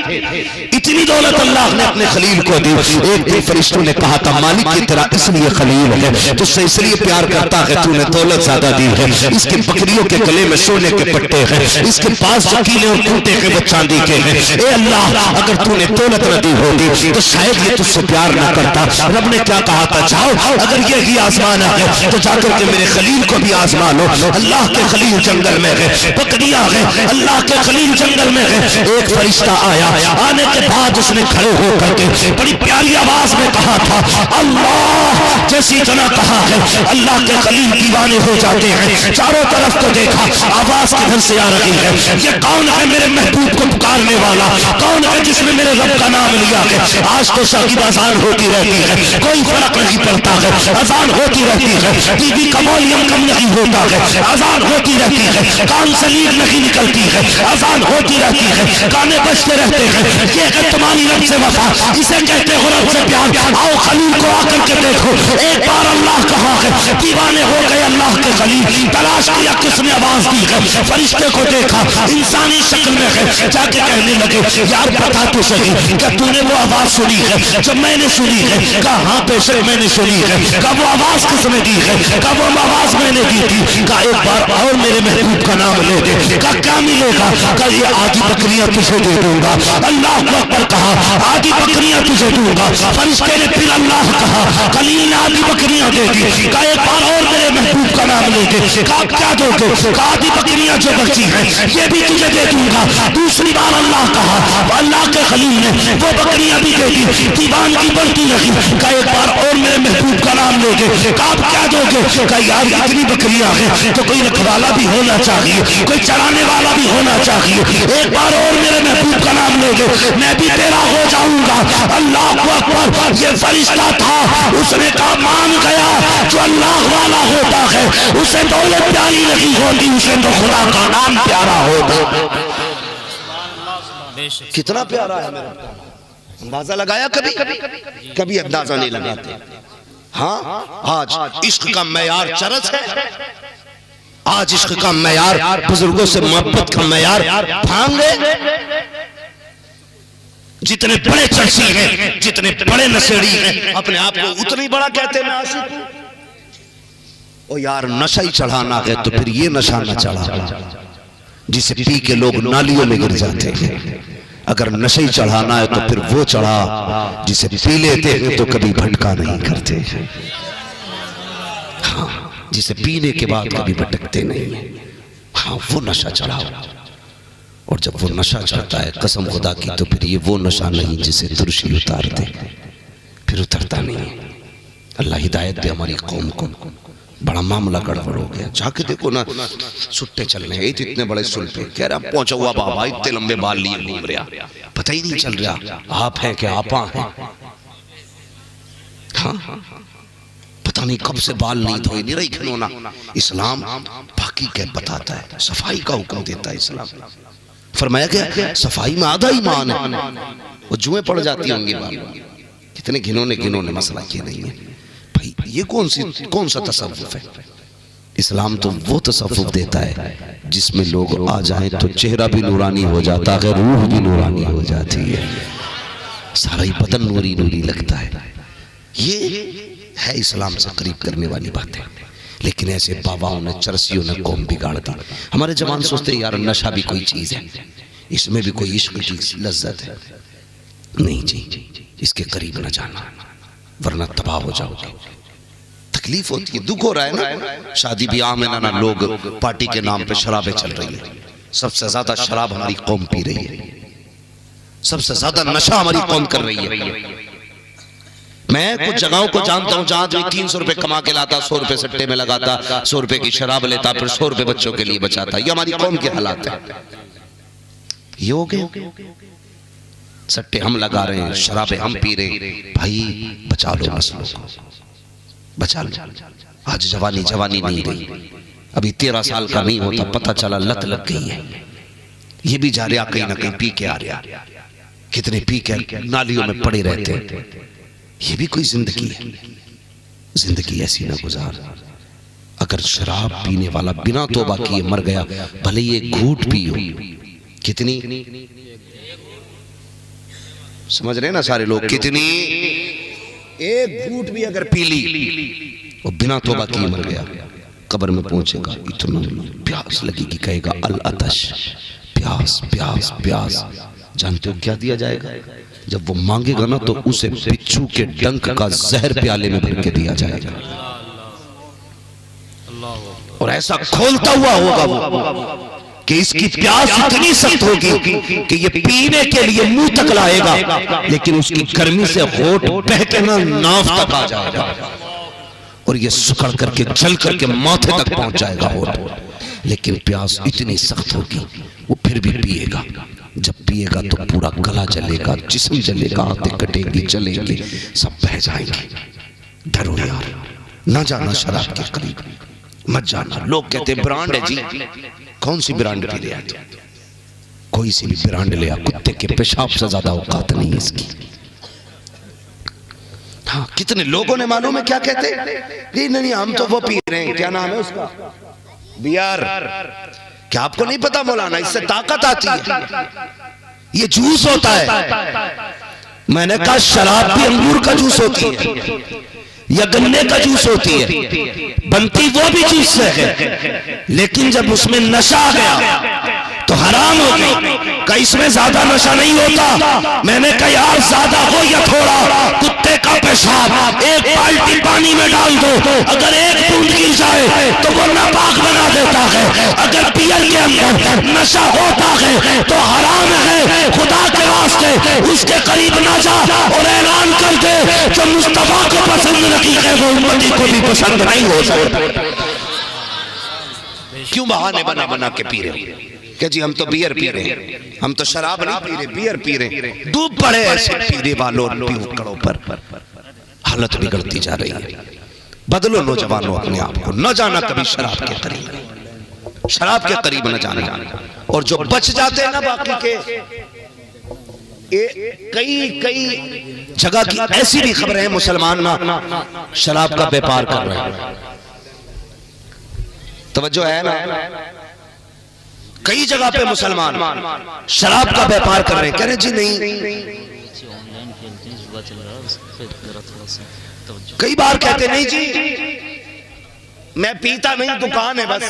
इतनी दौलत अल्लाह ने अपने खलील को दी। एक दिन फरिश्तों ने कहा था, मालिक की तरह इसलिए खलील है, तुझसे इसलिए प्यार करता है, तूने दौलत ज्यादा दी है। इसके बकरियों के गले में सोने के पट्टे हैं, इसके पास जो कीले और खूंटे हैं वो चांदी के हैं। ए अल्लाह, अगर तूने दौलत न दी होती तो शायद ये तुझसे प्यार न करता। रब ने क्या कहा था? जाओ, अगर ये ही आजमाना है तो जाकर के मेरे खलील को भी आजमा लो। अल्लाह के खलील जंगल में गए, बकरियां गए, अल्लाह के खलील जंगल में गए। एक फरिश्ता आया, आने के बाद उसने खड़े होकर के बड़ी प्यारी आवाज में कहा था, अल्लाह। जैसी जना कहा है, अल्लाह के खलील दीवाने हो जाते हैं। चारों तरफ तो देखा, आवाज किधर से आ रही है? ये कौन है मेरे महबूब को पुकारने वाला? कौन है जिसने मेरे रब का नाम लिया है? आज तो शाकिब अजान होती रहती है, कोई फर्क नहीं पड़ता है। अजान होती रहती है, टीवी का वॉल्यूम कम नहीं होता है, अजान होती रहती है, कान से लीड नहीं निकलती है, अजान होती रहती है, गाने बजते रहते हैं। ये है तुम्हारी रब से वफा, इसे कहते हो रब से प्यार। आओ खलील को आकर के देखो। एक बार अल्लाह कहा है, दीवाने हो गए अल्लाह के खलील। तलाश किया किसने आवाज दी है, फरिश्ते को देखा, इंसानी शक्ल में है। जाके कहने लगे, यार बता तो सही, क्या तूने वो आवाज सुनी है जब मैंने सुनी है? कहा हाँ बेशक मैंने सुनी है। कहा वो आवाज किसने दी है? कहा वो आवाज मैंने दी थी। कहा एक बार और मेरे महबूब का नाम ले दे। कहा क्या मिलेगा? कहा ये आधी बकरियां तुझे दे दूंगा। अल्लाह अकबर कहा, आधी बकरियां तुझे दूंगा। फरिश्ते ने फिर अल्लाह कहा, खलील ने आधी बकरियां दे दी। कहा एक बार और मेरे महबूब का नाम ले दे। कहा क्या दोगे? कहा आधी बकरियां जो बची है ये भी तुझे दे दूंगा। दूसरी बार अल्लाह कहा, अल्लाह के खलील ने वो बकरियां भी दे दी। दीवान की बढ़ती रही। कहा एक बार और मेरे महबूब का नाम ले दे। कहा आप क्या दोगे? कहा यार इतनी बकरियां हैं तो कोई रखवाला भी होना चाहिए, कोई चराने वाला भी होना चाहिए। एक बार और मेरे महबूब का नाम ले मांगोगे मैं भी तेरा हो जाऊंगा। अल्लाह अकबर। ये फरिश्ता था, उसने कहा मान गया। जो अल्लाह वाला होता है उसे दौलत प्यारी नहीं होती, उसे तो खुदा का नाम प्यारा होता। कितना प्यारा है मेरा। अंदाजा लगाया कभी? कभी अंदाजा नहीं लगाते। हाँ, आज इश्क का मैयार चरस है, आज इश्क का मैयार, बुजुर्गों से मोहब्बत का मैयार भांग है। जितने बड़े चर्सी हैं, जितने बड़े नशेड़ी हैं, अपने आप को उतनी बड़ा कहते हैं मैं आशिक हूं। ओ यार, नशा ही चढ़ाना है तो फिर ये नशा न चढ़ा जिसे पी के लोग नालियों में गिर जाते हैं। अगर नशे ही चढ़ाना है तो फिर वो चढ़ा जिसे पी लेते हैं तो कभी भटका नहीं करते। हाँ, जिसे पीने के बाद कभी भटकते नहीं है, हाँ वो नशा चढ़ाओ। और जब वो नशा चढ़ता है कसम खुदा की, तो फिर ये वो नशा नहीं जिसे तुरशी उतारते, फिर उतरता नहीं है। अल्लाह हिदायत दे हमारी कौम को। बड़ा मामला गड़बड़ हो गया। जाके देखो ना, सुट्टे चल रहे हैं इतने बड़े सुल पे, कह रहा पहुंचा हुआ बाबा इतने लंबे बाल लिए घूम रहा, पता ही नहीं चल रहा आप हैं क्या आपा हैं। हाँ, पता नहीं कब से बाल नहीं धोए, नहीं रही खिलौना। इस्लाम बाकी क्या बताता है, सफाई का हुक्म देता है इस्लाम। फरमाया गया सफाई में आधा ईमान है। वो जुएं पड़ जाती होंगी बाल, कितने घिनौने मसला ये नहीं है भाई। ये कौन सा तसव्वुफ है? इस्लाम तो वो तसव्वुफ देता है जिसमें लोग आ जाएं तो चेहरा भी नूरानी हो जाता है, रूह भी नूरानी हो जाती है, सारा ही बदन नूरी नूरी लगता है। ये है इस्लाम से करीब करने वाली बातें। लेकिन ऐसे बाबाओं ने, चरसियों ने कौम बिगाड़ दी। हमारे जवान सोचते यार नशा भी कोई चीज है, इसमें भी कोई इश्क की लज्जत है। नहीं जी, इसके करीब न जाना वरना तबाह हो जाओगे। तकलीफ होती है, दुख हो रहा है ना। शादी ब्याह में ना लोग पार्टी के नाम पे शराबें चल रही है। सबसे ज्यादा शराब हमारी कौम पी रही है, सबसे ज्यादा नशा हमारी कौम कर रही है। मैं कुछ जगहों को जानता हूं जहां जो 300 रुपए कमा के लाता, 100 रुपए सट्टे में लगाता, 100 रुपए की शराब लेता, फिर 100 रुपए बच्चों के लिए बचाता। ये हमारी कौम के हालात है। ये हो गए, सट्टे हम लगा रहे हैं, शराबें हम पी रहे हैं। भाई बचा लो नस्लों को, बचा लो। आज जवानी नहीं रही, अभी 13 साल का नहीं होता पता चला लत लग गई है। ये भी जा रहा कहीं ना कहीं पी के आ रहा, कितने पी के नालियों में पड़े रहते हैं। ये भी कोई जिंदगी है? जिंदगी ऐसी ना गुजार। अगर शराब पीने वाला बिना तौबा किए मर गया, भले ये घूट पियो, कितनी समझ रहे ना सारे लोग, कितनी एक घूट भी अगर पी ली और बिना तौबा किए मर गया, कब्र में पहुंचेगा इतना प्यास लगेगी, कहेगा अल अतश, प्यास प्यास प्यास। जानते हो क्या दिया जाएगा? जब वो मांगेगा ना तो उसे बिच्छू के डंक का जहर प्याले में भर के दिया जाएगा, और ऐसा खोलता हुआ होगा वो कि इसकी प्यास इतनी सख्त होगी कि ये पीने के लिए मुंह तक लाएगा, लेकिन उसकी गर्मी से होठ बह के ना नाव तक आ जाएगा, और ये सुखड़ करके जल करके माथे तक पहुंच जाएगा होठ। लेकिन प्यास इतनी सख्त होगी वो फिर भी पिएगा। जब पिएगा तो पूरा गला जलेगा, जिस्म जलेगा, आंखें कटेंगी, जलेंगी, सब बह जाएंगे। डरो यार, ना जाना शराब के करीब, मत जाना। लोग कहते हैं ब्रांड है जी, कौन सी ब्रांड पी रहे हैं? कोई सी भी ब्रांड ले आ, कुत्ते के पेशाब से ज्यादा औकात नहीं है इसकी। हाँ, कितने लोगों ने मालूम है क्या कहते हैं, नहीं हम तो वो पी रहे हैं, क्या नाम है उसका, बियर। क्या आपको नहीं पता मौलाना, इससे ताकत आती है, ये जूस होता है। मैंने कहा शराब भी अंगूर का जूस होती है या गन्ने का जूस होती है, बनती वो भी जूस से है, लेकिन जब उसमें नशा आ गया तो हराम हो गई। का इसमें ज्यादा नशा नहीं होता। मैंने कहा यार ज्यादा हो या थोड़ा, कुत्ते का पेशाब एक बाल्टी पानी में डाल दो, अगर एक बूंद गिर जाए तो वो नापाक बना देता है। अगर बियर के अंदर नशा होता है तो हराम है, खुदा के वास्ते उसके करीब ना जा, और ऐलान कर दे जो मुस्तफा को पसंद नहीं है वो उम्मती को भी पसंद नहीं हो सकता। क्यों बहाने बना बना के पी रहे हो? कि जी हम तो बियर पी रहे हैं, हम तो शराब नहीं पी रहे, बियर पी रहे हैं। डूब पड़े ऐसे पीने वालों पियक्कड़ों पर। हालत बिगड़ती जा रही है। बदलो नौजवानों अपने आप को, न जाना कभी शराब के करीब, शराब के करीब न जाना। और जो बच जाते हैं ना बाकी के, कई जगह की ऐसी भी खबरें हैं मुसलमान ना शराब का व्यापार कर रहे हैं। तवज्जो है ना, कई जगह पे मुसलमान शराब का व्यापार कर रहे हैं। कह रहे जी नहीं, कई बार कहते नहीं जी मैं पीता नहीं, दुकान है बस।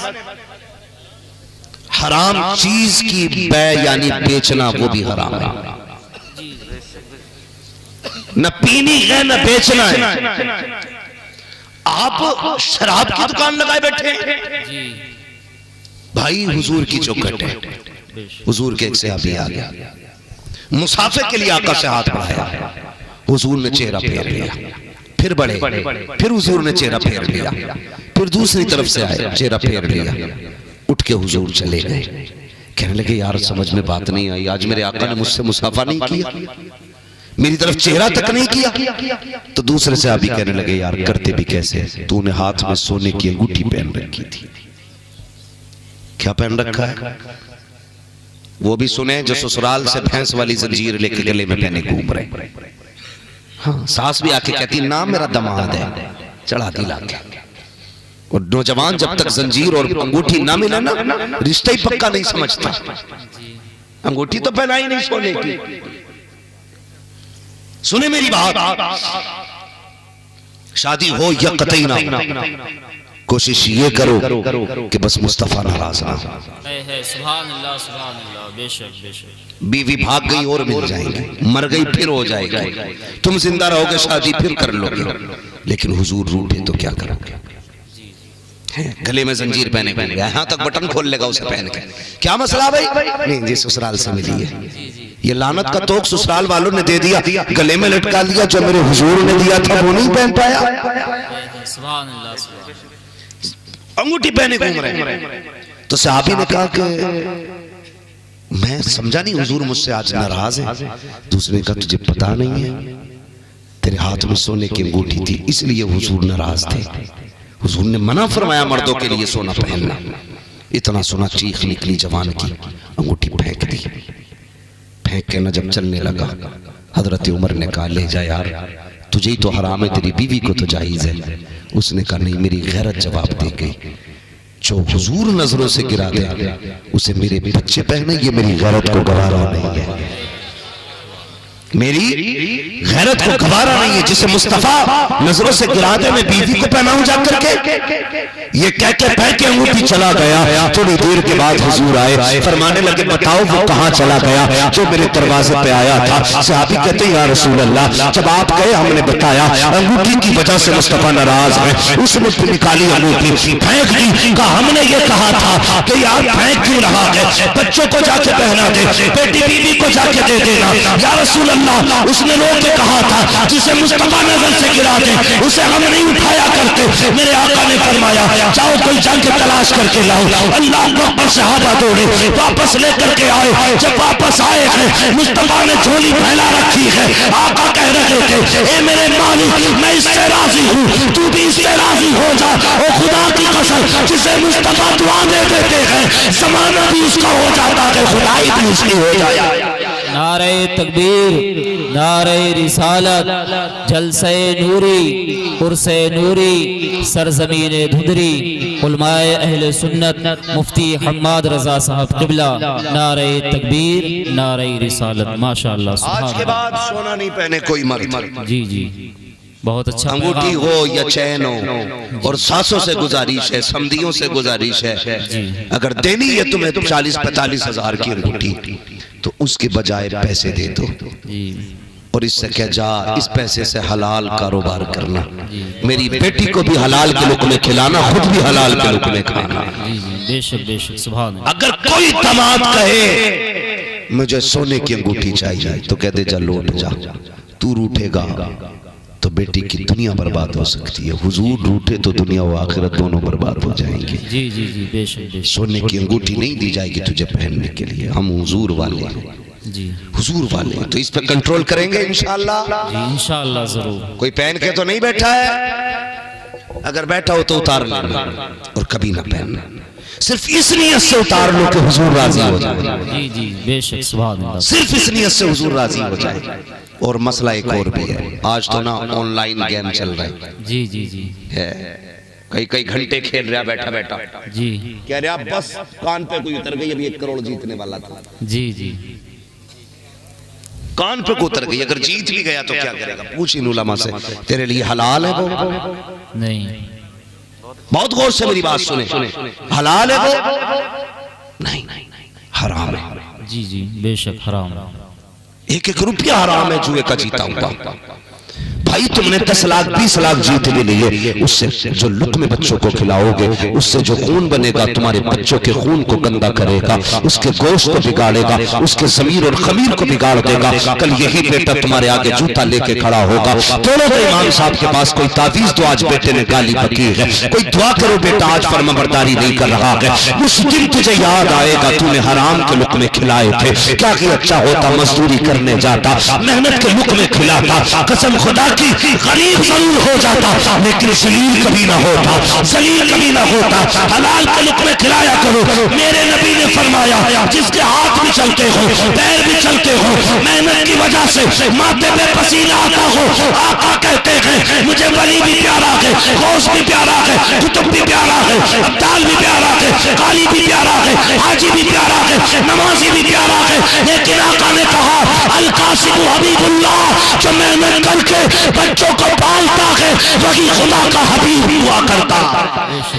हराम चीज की बै यानी बेचना वो भी हराम है। न पीनी है न बेचना है। आप शराब की दुकान लगाए बैठे भाई। हुजूर की चौखट है, हुजूर के एक सहाबी आ गया, मुसाफिर के लिए आका से हाथ बढ़ाया, हुजूर ने चेहरा फेर लिया, फिर बढ़े, फिर हुजूर ने चेहरा फेर लिया, फिर दूसरी तरफ से आए, चेहरा फेर लिया, उठ के हुजूर चले गए। कहने लगे यार समझ में बात नहीं आई, आज मेरे आका ने मुझसे मुसाफा नहीं किया, मेरी तरफ चेहरा तक नहीं किया। तो दूसरे से अभी कहने लगे यार करते भी कैसे, तूने हाथ में सोने की अंगूठी पहन रखी थी। क्या पहन रखा है? वो भी सुने जो ससुराल से भैंस वाली जंजीर लेके गले में पहने घूम रहे। हाँ, सास भी आके कहती ना मेरा दमाद है, चढ़ा दी लाके। और नौजवान जब तक जंजीर और अंगूठी ना मिले ना रिश्ता ही पक्का नहीं समझता। अंगूठी तो पहनाई नहीं सोने की। सुने मेरी बात, शादी हो या कतई ना, कोशिश ये करो कि बस मुस्तफा नाराज ना। सुभान अल्लाह, सुभान अल्लाह। बेशक बेशक। बीवी भाग गई और मिल जाएगी, मर गई फिर हो जाएगी, तुम जिंदा रहोगे शादी फिर कर लोगे, लेकिन हुजूर रूठे तो क्या करोगे? गले में जंजीर पहने पहन गया, यहाँ तक बटन खोल लेगा उसे पहन के। क्या मसला भाई? नहीं जी ससुराल से मिली है। ये लानत का तोक ससुराल वालों ने दे दिया, गले में लटका लिया, जो मेरे हुजूर ने दिया था वो नहीं पहन पाया। सुभान अल्लाह, सुभान। अंगूठी पहने घूम रहे हैं। तो सहाबी ने कहा कि मैं समझा नहीं हुजूर मुझसे आज नाराज है। दूसरे का तुझे पता नहीं है, तेरे हाथ में सोने की अंगूठी थी इसलिए हुजूर नाराज थे। हुजूर ने मना फरमाया मर्दों के लिए सोना पहनना। इतना सुना चीख निकली जवान की, अंगूठी फेंक दी। फेंक के न जब चलने लगा, हजरत उमर ने कहा ले जा यार, तुझे ही तो हराम है, तेरी बीवी को तो जायज है। उसने कहा नहीं, मेरी गैरत जवाब दे गई। जो हुजूर नजरों से गिरा दे उसे मेरे बच्चे पहने, ये मेरी गैरत को गवारा नहीं है, मेरी गैरत को गवारा नहीं है। जिसे मुस्तफा नजरों से गिरा दे मैं बीवी को पहनाऊं जा करके, ये कह के फेंक के अंगूठी चला गया। थोड़ी देर के बाद हुजूर आए, फरमाने लगे बताओ वो कहां चला गया जो मेरे दरवाजे पे आया था। सहाबी कहते हैं या रसूल अल्लाह, जब आप गए हमने बताया अंगूठी की वजह से मुस्तफा नाराज है, उसने निकाली अंगूठी फेंक दी। कहा हमने ये कहा था कि यार फेंक क्यों रहा है, बच्चों को जाके पहना दे, बेटी बीवी को जाके दे देना। या रसूल उसने रोक के कहा था जिसे मुस्तफा नजर से गिरा दे उसे हम नहीं उठाया करते। मेरे आका ने फरमाया जाओ कोई जाके तलाश करके लाओ। अल्लाह अकबर, सहाबा दौड़े वापस लेकर के आए। जब वापस आए हैं मुस्तफा ने झोली फैला रखी है। आका कह रहे थे ए मेरे मालिक मैं इससे राजी हूँ, तू भी इससे राजी हो जा। और खुदा की कसम जिसे मुस्तफा दुआ दे देते हैं जमाना भी उसका हो जाता है, खुदाई भी उसकी हो जाए। नारे तकबीर, नारे रिसालत, जलसे नूरी, उर्से नूरी, सरजमीन धुंधरी, उलमाए अहले सुन्नत मुफ्ती हम्माद रजा साहब क़िबला। नारे तकबीर, नारे रिसालत। माशाअल्लाह। आज के बाद सोना नहीं पहने कोई मर्द। जी जी, बहुत अच्छा। अंगूठी हो या चैन हो, और सासों से गुजारिश है, समधियों से गुजारिश है, अगर देनी है तुम्हें 40-45 हजार की अंगूठी तो उसके बजाय पैसे दे दो, और इससे कह जा इस पैसे से हलाल कारोबार करना, मेरी बेटी को भी हलाल के लुक़मे खिलाना, खुद भी हलाल के लुक़मे खाना। बेशक बेशक, सुभान अल्लाह। अगर कोई दामाद कहे मुझे सोने की अंगूठी चाहिए तो कह दे जा लौट जा, तू रूठेगा तो बेटी की दुनिया बर्बाद हो सकती है। हुजूर रूठे तो दुनिया व आखिरत दोनों बर्बाद हो जाएंगे। जी जी जी बेशक बेशक। सोने की अंगूठी नहीं दी जाएगी तुझे पहनने के लिए। हम हुजूर वाले हैं, जी हुजूर वाले हैं, तो इस पे कंट्रोल करेंगे इंशाअल्लाह। जी इंशाअल्लाह जरूर। कोई पहन के तो नहीं बैठा है, अगर बैठा हो तो उतार लेना और कभी ना पहनना। सिर्फ इस नियत से उतार लो कि हुजूर राजी हो जाए। जी जी बेशक सुभान अल्लाह। सिर्फ इस नियत से हुजूर राजी हो जाए। और मसला एक और भी है, आज तो ना ऑनलाइन गेम चल रहा है। जी जी जी है, कई कई घंटे खेल रहा बैठा बैठा। जी कह रहे आप बस कान पे कोई उतर गई, अभी 1 करोड़ जीतने वाला था। जी जी कान पे को उतर गई, अगर जीत भी गया तो क्या करेगा? पूछ इन उलमा से, तेरे लिए हलाल है वो? नहीं। बहुत गौर से मेरी बात सुने, हलाल है वो? नहीं, हराम है। जी जी बेशक हराम। 1-1 रुपया हराम है जुए का जीता हुआ। भाई तुमने 10 लाख 20 लाख जीत भी लिए, उससे जो लुत्मे बच्चों को खिलाओगे, उससे जो खून बनेगा तुम्हारे बच्चों के खून को गंदा करेगा, उसके गोश्त को बिगाड़ेगा, उसके ज़मीर और खमीर को बिगाड़ देगा। कल यही बेटा तुम्हारे आगे जूता लेके खड़ा होगा। दोनों तो इमाम साहब के पास कोई तावीज दो, आज बेटे ने गाली बकी है, कोई दुआ करो बेटा आज फर्माबरदारी नहीं कर रहा है। उस दिन तुझे याद आएगा तूने हराम के लुक्मे खिलाए थे। क्या कि अच्छा होता मजदूरी करने जाता, मेहनत के लुक्मे खिलाता, कसम खुदा गरीब जरूर हो जाता लेकिन जलील कभी ना होता, जलील कभी ना होता। हलाल के लुक्मे खिलाया करो। मेरे नबी ने फरमाया जिसके हाथ भी चलते हो, पैर भी चलते हो, मेहनत की वजह से माथे पे पसीना आता हो, आका कहते हैं मुझे वली भी प्यारा है, गौस भी प्यारा है, कुतुब भी प्यारा है, अब्दाल भी प्यारा है, काली भी प्यारा है, हाजी भी प्यारा है, नमाजी भी प्यारा है। लेकिन आका ने कहा अल कासिम हबीबुल्लाह, जो मेहनत करके बच्चों को पालता है वही खुदा का हबीब हुआ करता।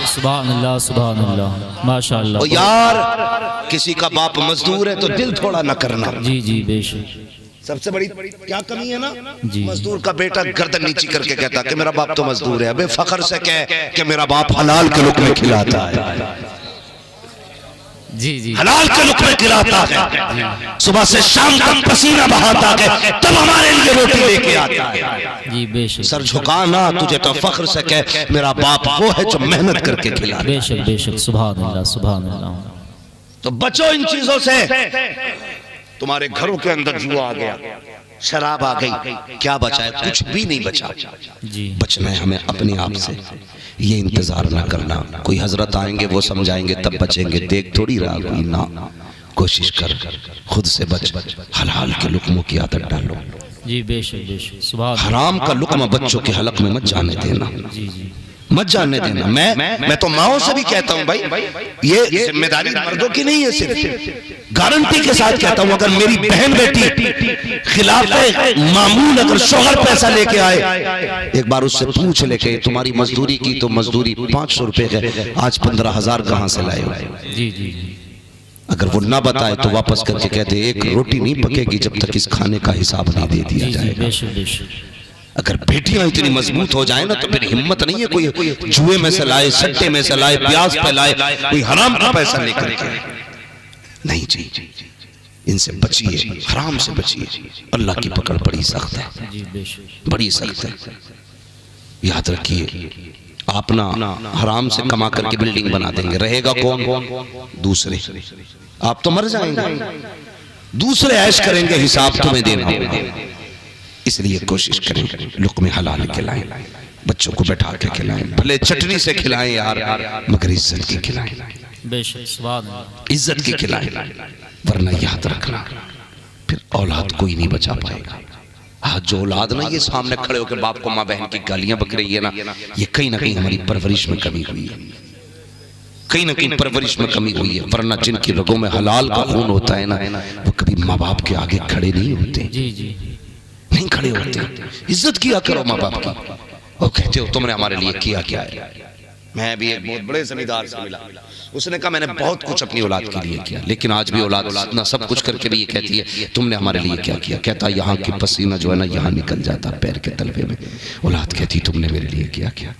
सुभान अल्लाह सुभान अल्लाह माशाअल्लाह। ओ यार किसी का बाप मजदूर है तो दिल थोड़ा न करना। जी जी बेशक। सबसे बड़ी क्या कमी है ना, जी। मजदूर का बेटा गर्दन नीची करके कहता कि मेरा बाप तो मजदूर है। अबे फखर से कह कि मेरा बाप हलाल के लुक्मे खिलाता है। जी जी हलाल के लुक्मे खिलाता है, सुबह से शाम तक पसीना बहाता है, तब हमारे लिए रोटी लेके आता है। जी बेशक। सर झुका ना, तुझे तो फख्र से कह मेरा बाप वो है जो मेहनत करके खिलाता है। बेशक बेशक सुभान अल्लाह सुभान अल्लाह। तो बचो इन चीजों से। तुम्हारे घरों के अंदर जुआ आ गया, शराब आ गई, क्या बचा है? कुछ भी नहीं बचा। जी बचना है हमें अपने आप से। ये इंतजार ना करना कोई हजरत आएंगे वो समझाएंगे तब बचेंगे, देख थोड़ी रहा कोई ना। कोशिश कर खुद से बच, हलाल के लुक्मों की आदत डालो। जी बेशक बेशक सुभान। हराम का लुक्मा बच्चों के हलक में मत जाने देना, जी जी मत जाने देना। मैं तो माओ से भी कहता हूँ भाई, ये जिम्मेदारी मर्दों की नहीं है, सिर्फ गारंटी के साथ कहता हूँ अगर मेरी बहन बेटी खिलाफ मामूल अगर शोहर पैसा लेके आए, एक बार उससे पूछ लेके तुम्हारी मजदूरी की तो मजदूरी 500 रुपए है, आज 15,000 कहाँ से लाए हो? जी जी अगर वो ना बताए तो वापस करके कहते एक रोटी नहीं पकेगी जब तक इस खाने का हिसाब नहीं दे दिया जी जाएगा। बेशक बेशक। अगर बेटियां इतनी मजबूत हो जाए ना तो फिर हिम्मत नहीं है कोई जुए में से लाए, सट्टे में से लाए, ब्याज पे लाए, कोई हराम का पैसा लेकर के। नहीं जी, इनसे बचिए, हराम से बचिए। अल्लाह की पकड़ बड़ी सख्त है, जी बेशक बड़ी सख्त है। याद रखिए आप ना हराम से कमा करके बिल्डिंग बना देंगे, रहेगा कौन? दूसरे। आप तो मर जाएंगे, दूसरे ऐश करेंगे, हिसाब तुम्हें देना होगा। इसलिए कोशिश करें लुक्मे हलाल खिलाएं, बच्चों को बैठा के खिलाएं, भले चटनी से खिलाएं यार, मगर इज्जत की खिलाएं, बेशक सुभान अल्लाह। इज्जत की खिलाएं। वरना याद रखना फिर औलाद कोई नहीं बचा पाएगा। आज जो औलाद ना ये सामने खड़े होकर बाप को माँ बहन की गालियां बक रही है ना, ये कहीं ना कहीं हमारी परवरिश में कमी हुई है, कहीं ना कहीं परवरिश में कमी हुई है। वरना जिनकी रगों में हलाल का खून होता है ना, वो कभी माँ बाप के आगे खड़े नहीं होते, जी जी नहीं खड़े होते। इज्जत किया करो माँ बाप की। और कहते हो तुमने हमारे लिए किया क्या है? मैं भी एक बहुत बड़े जमींदार से मिला, उसने कहा मैंने बहुत कुछ अपनी औलाद के लिए किया, लेकिन आज भी औलाद इतना सब कुछ करके भी ये कहती है तुमने हमारे लिए क्या किया? कहता यहाँ की पसीना जो है ना यहाँ निकल जाता पैर के तलवे में। औलाद कहती तुमने मेरे लिए क्या किया?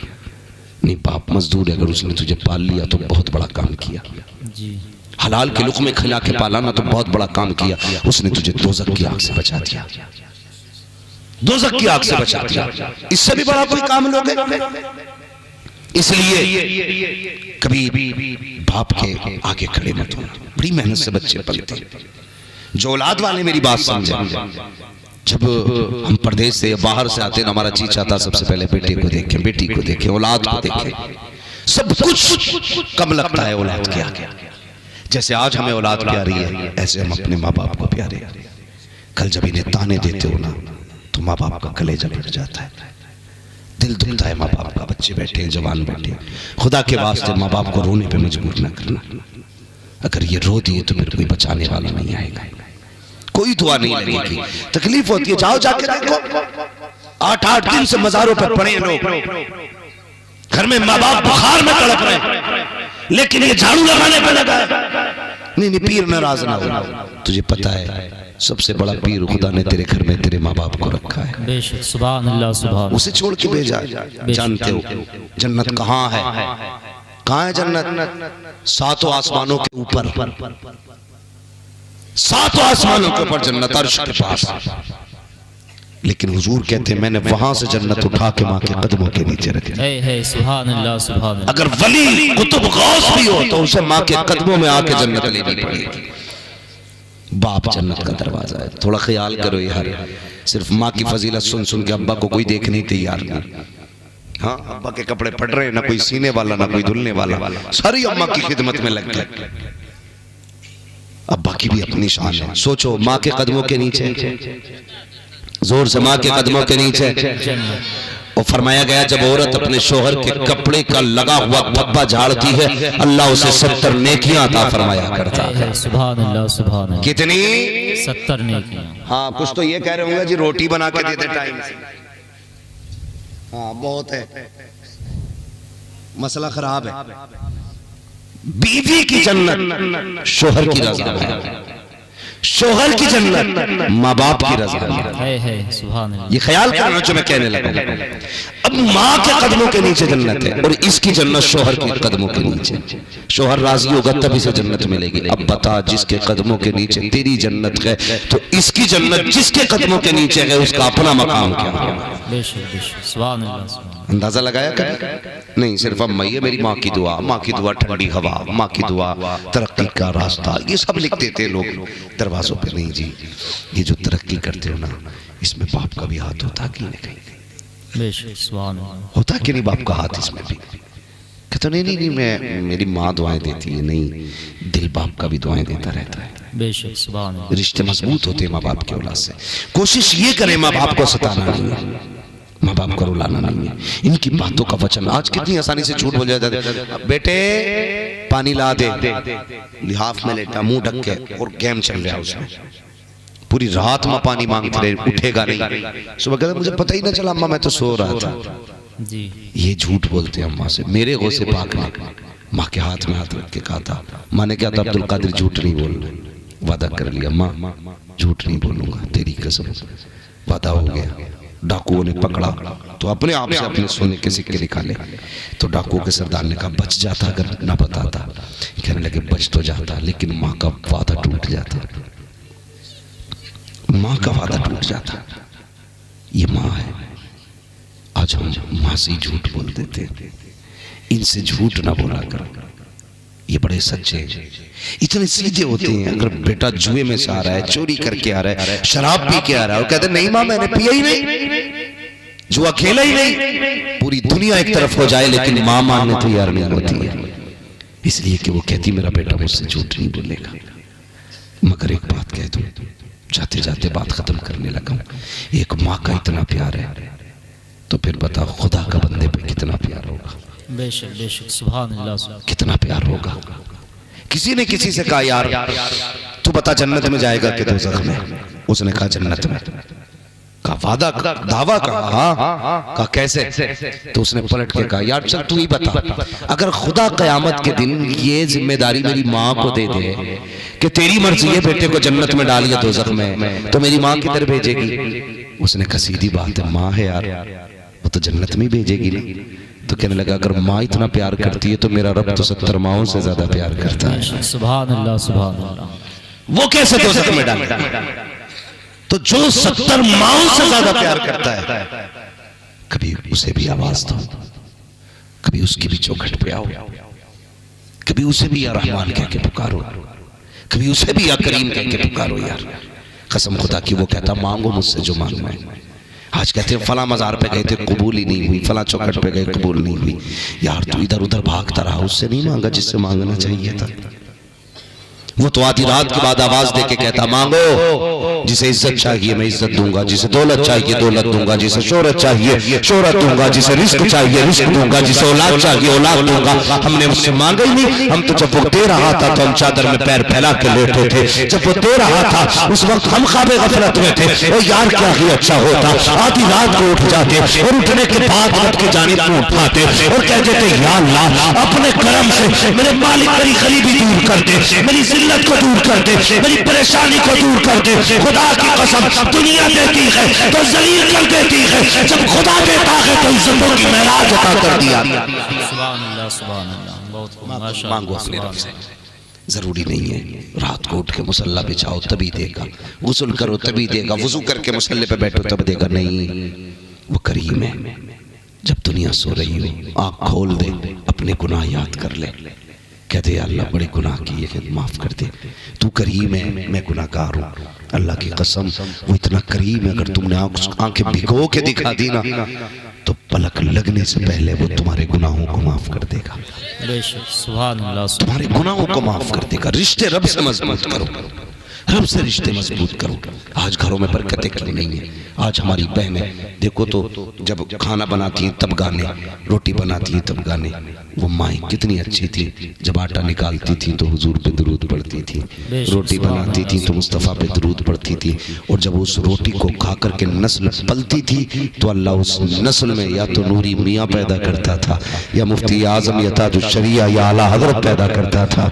नहीं बाप मजदूर है, अगर उसने तुझे पाल लिया तो बहुत बड़ा काम किया। जी हलाल के लुक्मे खिला के पाला ना तो बहुत बड़ा काम किया, उसने तुझे दोज़ख की आग से बचा दिया। दोज़ख की आग से बचा दिया। इससे भी बड़ा कोई काम लोगे? इसलिए कभी बाप के आगे खड़े मत होना। बड़ी मेहनत से बच्चे पलते हैं। जो औलाद वाले मेरी बात समझे, जब हम प्रदेश से बाहर से आते हैं, हमारा जी चाहता सबसे पहले बेटे को देखें, बेटी को देखें, औलाद को देखें। सब कुछ कम लगता है औलाद के आगे। जैसे आज हमें औलाद प्यारी है, ऐसे हम अपने माँ बाप को प्यारे हैं। कल जब इन्हें ताने देते हो ना, तो माँ बाप का कलेजा फट जाता है, दिल दुखता है माँ बाप का। बच्चे बैठे हैं, जवान बैठे, खुदा के वास्ते माँ बाप को रोने पे मजबूर न करना। अगर ये रो दिए तो फिर कोई बचाने वाला नहीं आएगा, कोई दुआ नहीं लगेगी, तकलीफ होती है। जाओ जाके देखो, 8-8 दिन से मजारों पर पड़े लोग, घर में माँ बाप बुखार में तड़प रहे, लेकिन ये झाड़ू लगाने पे लगा है। नहीं, पीर नाराज ना हो। तुझे पता है सबसे बड़ा पीर खुदा ने तेरे घर में तेरे माँ बाप को रखा है। बेशक, सुभान अल्लाह, सुभान। उसे छोड़ के भेजा। जानते हो जन्नत कहाँ है? कहाँ है जन्नत? 7 आसमानों के ऊपर, 7 आसमानों के ऊपर जन्नत, अर्श के पास। लेकिन हुजूर कहते हैं मैंने वहां से जन्नत उठा के माँ के कदमों के नीचे रखी है। सुभान अल्लाह, सुभान अल्लाह। अगर वली कुतुब गौस भी हो तो उसे माँ के कदमों में आके जन्नत लेनी पड़ेगी। बाप जन्नत का दरवाजा है। थोड़ा ख्याल करो यार, सिर्फ माँ की फजीलत सुन सुन के अब्बा को कोई देखने ही तैयार नहीं। हाँ, अब्बा के कपड़े फट रहे, ना कोई सीने वाला ना कोई धुलने वाला, सारी अम्मा की खिदमत में लग गए। अब्बा की भी अपनी शान है। सोचो माँ के कदमों के नीचे, जोर से माँ के कदमों के नीचे। और फरमाया गया जब औरत अपने शोहर के कपड़े का लगा हुआ धब्बा झाड़ती है, अल्लाह उसे 70 नेकियां अता फरमाया करता है। सुभान अल्लाह, सुभान अल्लाह। कितनी? 70 नेकियां। हाँ, कुछ तो ये कह रहे होंगे जी रोटी बना के देते टाइम से। हाँ, बहुत है, मसला खराब है। बीवी की जन्नत शोहर की रज़ा है, शोहर की जन्नत माँ बाप की रज़ा है। सुभान अल्लाह। ये ख्याल करना जो मैं कहने लगा। अब माँ के कदमों के नीचे जन्नत है और इसकी जन्नत शोहर के कदमों के नीचे। शोहर राजी होगा तभी से जन्नत मिलेगी। अब बता, जिसके कदमों के नीचे तेरी जन्नत है तो इसकी जन्नत जिसके कदमों के नीचे है उसका अपना मकाम क्या है? बेशक, बेशक, सुभान अल्लाह। अंदाजा लगाया कर? नहीं, सिर्फ अम्मा ये मेरी माँ की दुआ, माँ की दुआ ठंडी हवा, माँ की दुआ तरक्की का रास्ता, ये सब लिख देते लोग दरवाजों पे। नहीं जी, ये जो तरक्की करते हो ना, इसमें बाप का भी हाथ होता कि नहीं? बेशक, सुभान अल्लाह। होता कि नहीं बाप का हाथ इसमें भी? कहते नहीं, मैं मेरी माँ दुआएं देती है। नहीं, दिल बाप का भी दुआएं देता रहता है। बेशक, सुभान अल्लाह। रिश्ते मजबूत होते हैं माँ बाप के औलाद से। कोशिश ये करें माँ बाप को सताना नहीं है, माँ बाप को रुलाना नहीं है। इनकी बातों का वचन आज कितनी आसानी से झूठ बोल जाता है। बेटे पानी ला दे, लिहाफ में लेटा, मुंह ढक के, और गेम चल रहा है उसमें। पूरी रात माँ पानी मांगते रहे, उठेगा नहीं। सुबह कहता मुझे पता ही ना चला अम्मा, मैं तो सो रहा था जी। ये झूठ बोलते हैं अम्मा से। मेरे गौसे पाक ने माँ के हाथ में हाथ रख के कहा था, माँ ने क्या था, अब्दुल कादिर झूठ नहीं बोलना, वादा कर लिया माँ झूठ नहीं बोलूंगा, तेरी कसम, वादा हो गया। डाकुओं ने पकड़ा तो अपने आप से अपने सोने के सिक्के निकाले। तो डाकुओं के सरदार ने कहा बच जाता अगर ना बताता। कहने लगे बच तो जाता, लेकिन माँ का वादा टूट जाता, माँ का वादा टूट जाता। ये माँ है। आज हम माँ से झूठ बोल देते हैं। इनसे झूठ ना बोला कर, ये बड़े सच्चे हैं, इतने सीधे होते हैं। अगर बेटा जुए में से आ रहा है, चोरी करके आ रहा है, शराब पी के आ रहा है, वो कहते नहीं माँ मैंने पिया ही नहीं, जुआ खेला ही नहीं। पूरी दुनिया एक तरफ हो जाए लेकिन माँ मानने तैयार नहीं होती है, इसलिए कि वो कहती मेरा बेटा मुझसे झूठ नहीं बोलेगा। मगर एक बात कह दूं, जाते जाते बात खत्म करने लगा, एक माँ का इतना प्यार है तो फिर बता खुदा का बंदे पे कितना प्यार होगा। बेशक, बेशक, सुभान अल्लाह। कितना प्यार होगा। किसी ने किसी से कहा यार तू बता जन्नत में जाएगा कि दोज़ख में? उसने कहा जन्नत में। का वादा दावा कहा, का कैसे? तो उसने पलट के कहा यार चल तू ही बता, अगर खुदा कयामत के दिन ये जिम्मेदारी मेरी माँ को दे दे कि तेरी मर्जी है बेटे को जन्नत में डाल या दोज़ख में, तो मेरी माँ किधर भेजेगी? उसने कहा सीधी बात है, माँ है यार, वो तो जन्नत में भेजेगी ना। तो कहने लगा अगर माँ इतना प्यार करती है तो मेरा रब तो 70 माँओं से ज्यादा प्यार करता है। सुभान अल्लाह, सुभान अल्लाह। वो कैसे दोज़ख में डालेगा? तो जो 70 माओं से ज्यादा प्यार करता है, कभी उसे भी आवाज दो, कभी उसकी भी चौखट पे आओ, कभी उसे भी या रहमान कह के पुकारो, कभी उसे भी या करीम कह के पुकारो। यार कसम खुदा की, वो कहता मांगो मुझसे जो मांगना है। आज कहते हैं फला मजार पे गए थे कबूल ही नहीं हुई, फला चौखट पे गए कबूल नहीं हुई। यार तू इधर उधर भागता रहा, उससे नहीं मांगा जिससे मांगना चाहिए था। वो तो आधी रात के बाद आवाज देके कहता मांगो, जिसे इज्जत चाहिए मैं इज्जत दूंगा, जिसे दौलत चाहिए दौलत दूंगा, जिसे शोहरत चाहिए शोहरत दूंगा, जिसे रिस्क चाहिए रिस्क दूंगा, जिसे औलाद चाहिए औलाद दूंगा। हमने उससे मांगा ही नहीं। हम तो जब वो दे रहा था तो हम चादर में पैर फैला के लेटे थे। जब वो दे रहा था उस वक्त हम ख्वाबे गफलत में थे। और यार क्या ही अच्छा होता, आधी रात को उठ जाते और उठने के बाद रब की जानिब मुंह उठाते और कहते थे या अल्लाह अपने करम से मेरे मालिक मेरी गरीबी दूर कर दे, मेरी जिल्लत को दूर कर दे, मेरी परेशानी को दूर कर दे। खुदा की कसम दुनिया देती है तो जलील कर देती है, जब खुदा देता है तो इज्जतों की महराज अता कर दिया। सुभान अल्लाह सुभान अल्लाह। बहुत माशाअल्लाह। मांगो अपने रब से, जरूरी नहीं है रात को उठ के मुसल्ला बिछाओ तभी देगा, गुस्ल करो तभी देगा, वुजू करके मुसल्ले पे बैठो तब देगा। नहीं, वो करीम है। जब दुनिया सो रही हो आँख खोल दे, अपने गुनाह याद कर ले, कहते अल्लाह बड़े गुनाह किए हैं माफ कर दे, तू करीम है मैं गुनाहगार हूँ। अल्लाह की कसम वो इतना करीम है, अगर तुमने आंखें भिगो के दिखा दी ना तो पलक लगने से पहले वो तुम्हारे गुनाहों को माफ कर देगा। सुभान अल्लाह। तुम्हारे गुनाहों को माफ कर देगा। रिश्ते रब से मजबूत करो, रब से रिश्ते मजबूत करो। आज घरों में बरकतें क्यों नहीं है? आज हमारी बहनें देखो तो जब खाना बनाती हैं तब गाने, रोटी बनाती हैं तब गाने। वो माएँ कितनी अच्छी थी, जब आटा निकालती थी तो हुजूर पे दुरूद पढ़ती थी, रोटी बनाती थी तो मुस्तफ़ा पे दुरूद पढ़ती थी। और जब उस रोटी को खा कर के नस्ल पलती थी तो अल्लाह उस नस्ल में या तो नूरी मियाँ पैदा करता था, या मुफ्ती आज़म या ताजुश शरिया या आला हज़रत पैदा करता था।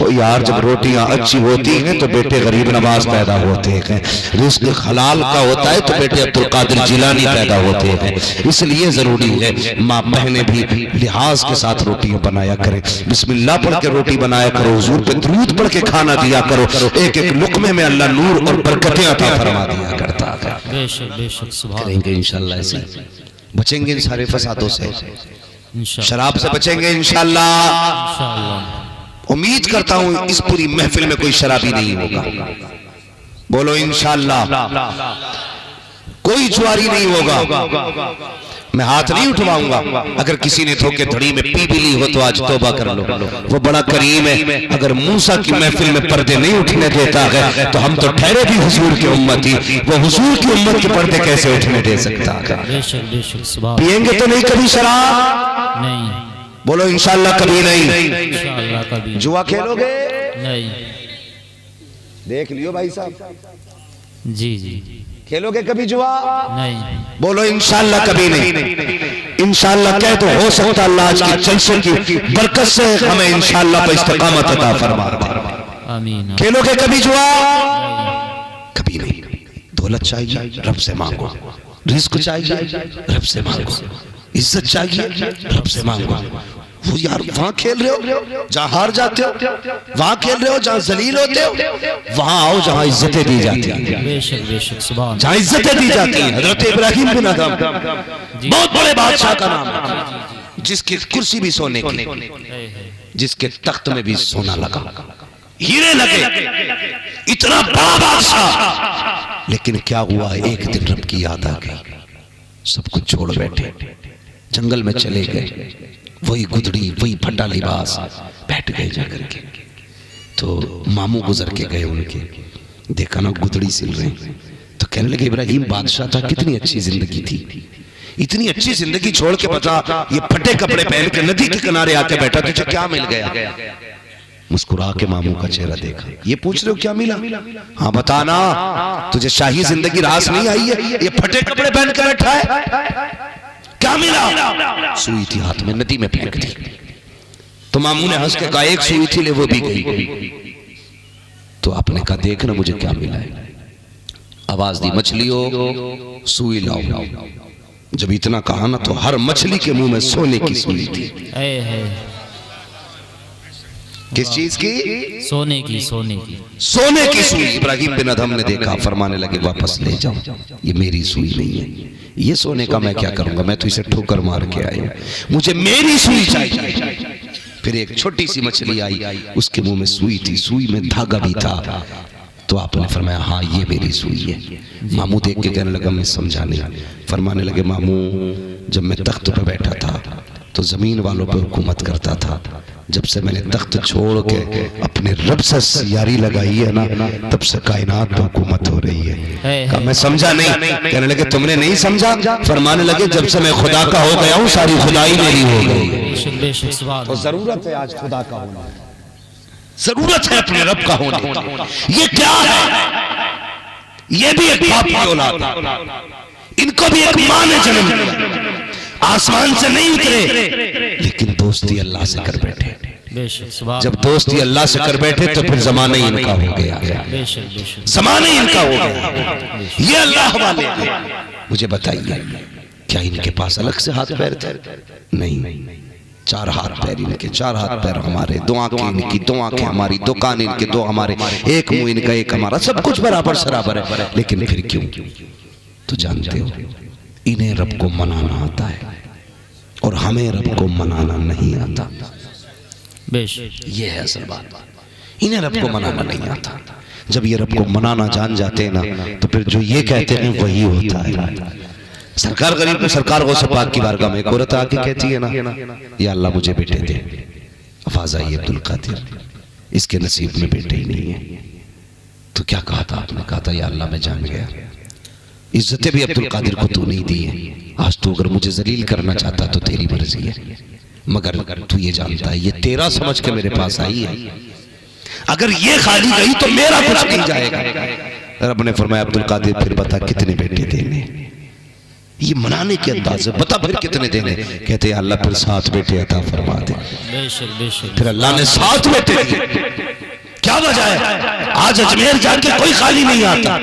और यार जब रोटियाँ अच्छी होती हैं तो बेटे गरीब नवाज पैदा होते हैं, रिस्क हलाल का होता है तो बेटे अब्दुल कादिर जिलानी पैदा होते हैं। इसलिए जरूरी है माँ बहनें भी लिहाज के साथ रोटियां बनाया करें, बिस्मिल्लाह पढ़ के रोटी बनाया करो, हुजूर पे दुरूद पढ़ के खाना दिया करो। एक एक लुक़मे में अल्लाह नूर और बरकतें अता फरमा दिया करता है। बेशक बेशक सुभान। करेंगे इंशाअल्लाह, ऐसे बचेंगे इन सारे फसादों से, शराब से बचेंगे इंशाअल्लाह। उम्मीद करता हूं इस पूरी महफिल में कोई शराबी नहीं होगा, बोलो इंशाअल्लाह। कोई जुआरी नहीं होगा, मैं हाथ नहीं उठवाऊंगा। अगर किसी ने धोखे धड़ी में पी भी ली हो तो आज तौबा कर लो, वो बड़ा करीम है। अगर मूसा की महफिल में पर्दे नहीं उठने देता है तो हम तो ठहरे भी हुजूर की उम्मती, वो हुजूर की उम्मत के पर्दे कैसे उठने दे सकता है? पिएंगे तो नहीं कभी शराब? नहीं, बोलो इंशाअल्लाह कभी नहीं। इंशाअल्लाह कभी। जुआ खेलोगे? नहीं। देख लियो भाई साहब, जी जी। खेलोगे कभी जुआ? नहीं। बोलो इंशाअल्लाह कभी नहीं। इंशाअल्लाह कह तो हो सकता अल्लाह आज की जलसे की बरकत से हमें इंशाअल्लाह पर इस्तिकामत अता फरमा दे। आमीन। खेलोगे कभी जुआ? कभी नहीं। दौलत चाहिए रब से मांगो, रिस्क चाहिए रब से मांगो, इज्जत चाहिए रब से मांगो। वो यार वहां खेल रहे हो जहां हार जाते हो, वहां खेल रहे हो जहां जलील होते हो, वहां आओ जहां इज्जतें दी जाती हैं। बेशक बेशक सुभान। जहां इज्जतें दी जाती हैं। हजरत इब्राहिम बिन अदम बहुत बड़े बादशाह का नाम है, जिसकी कुर्सी भी सोने की, जिसके तख्त में भी सोना लगा, हीरे लगे, इतना बड़ा बादशाह। लेकिन क्या हुआ, एक दिन रब की याद आ गई, सब कुछ छोड़ बैठे, जंगल में चले गए, वही गुदड़ी वही फटा लिबास, बैठ गए जाकर के। तो मामू गुजर के गए उनके, देखा ना गुदड़ी सिल रहे, तो कहने लगे इब्राहिम बादशाह था, कितनी अच्छी जिंदगी थी, इतनी अच्छी जिंदगी छोड़ के बता ये फटे कपड़े पहन के नदी के किनारे आके बैठा, तुझे क्या मिल गया? मुस्कुरा के मामू का चेहरा देखा, ये पूछ रहे हो क्या मिला? हाँ बताना, तुझे शाही जिंदगी रास नहीं आई है, ये फटे कपड़े पहन के बैठा है, क्या मिला? सुई थी हाथ में, नदी में फेंक दी। तो मामू ने हंस के कहा एक सुई थी ले वो भी गई। तो आपने कहा देख ना मुझे क्या मिला है। आवाज दी मछलियों सुई लाओ। जब इतना कहा ना तो हर मछली के मुंह में सोने की सुई थी। किस चीज की? सोने की, सोने की। सोने की सुई। इब्राहिम बिन अदहम ने देखा, फरमाने लगे वापस ले जाओ, ये मेरी सुई नहीं है, ये सोने का मैं क्या करूंगा, मैं तो इसे ठोकर मार के आया हूं, मुझे मेरी सुई चाहिए। फिर एक छोटी सी मछली आई, उसके मुंह में सुई थी, सुई में धागा भी था। तो आपने फरमाया हाँ ये मेरी सुई है। मामू देख के कहने लगा मैं समझा नहीं। फरमाने लगे मामू जब मैं तख्त पर बैठा था तो जमीन वालों पर हुकूमत करता था, जब से मैंने तख्त छोड़ के अपने रब से यारी लगाई है ना, तब से कायनात पर हुकूमत हो रही है। कहा मैं समझा नहीं। कहने लगे तुमने नहीं समझा? फरमाने लगे जब से मैं खुदा का हो गया हूँ सारी खुदाई मेरी हो गई। तो जरूरत है आज खुदा का होना, जरूरत है अपने रब का होने की। ये क्या है? ये भी एक बाप की औलाद, इनको भी एक मां ने जन्म दिया, आसमान से नहीं उतरे, लेकिन दोस्ती अल्लाह से कर बैठे। जब दोस्ती अल्लाह से कर बैठे तो फिर जमाना ही इनका हो गया, जमाना ही इनका हो गया। ये अल्लाह वाले थे। मुझे बताइए क्या इनके पास अलग से हाथ पैर थे? नहीं, चार हाथ पैर इनके, चार हाथ पैर हमारे, दो आंखें इनकी, दो आंखें हमारी, दो कान इनके, दो हमारे, एक मुंह इनका एक हमारा, सब कुछ बराबर सराबर है। लेकिन फिर क्यों? तो जानते हो इन्हें रब को मनाना आता है और हमें रब को मनाना नहीं आता। ये है असल बात, इन्हें रब को मनाना नहीं आता। जब ये रब को मनाना जान जाते हैं ना तो फिर जो ये कहते हैं वही होता है। सरकार गरीब को सरकार गौस पाक की बारगाह में एक औरत आके कहती है ना, या अल्लाह मुझे बेटे दे। आवाज आई अब्दुल कादिर, इसके नसीब में बेटे ही नहीं है। तो क्या कहा था आपने? कहा था या अल्लाह मैं जान गया, इज्जतें भी अब्दुल कादिर को तू नहीं दी है। आज तू अगर मुझे जलील करना चाहता तो तेरी मर्जी है, मगर तू ये जानता है ये तेरा समझ के मेरे पास आई है, अगर ये खाली गई तो मेरा कुछ नहीं जाएगा। रब ने फरमाया अब्दुल कादिर फिर बता कितने बेटे देने? ये मनाने के अंदाज से बता फिर कितने देने? कहते अल्लाह फिर 7 बेटे अता फरमा दे। फिर अल्लाह ने 7 बेटे दिए। क्या वजह है? आज अजमेर जाके कोई खाली नहीं आता।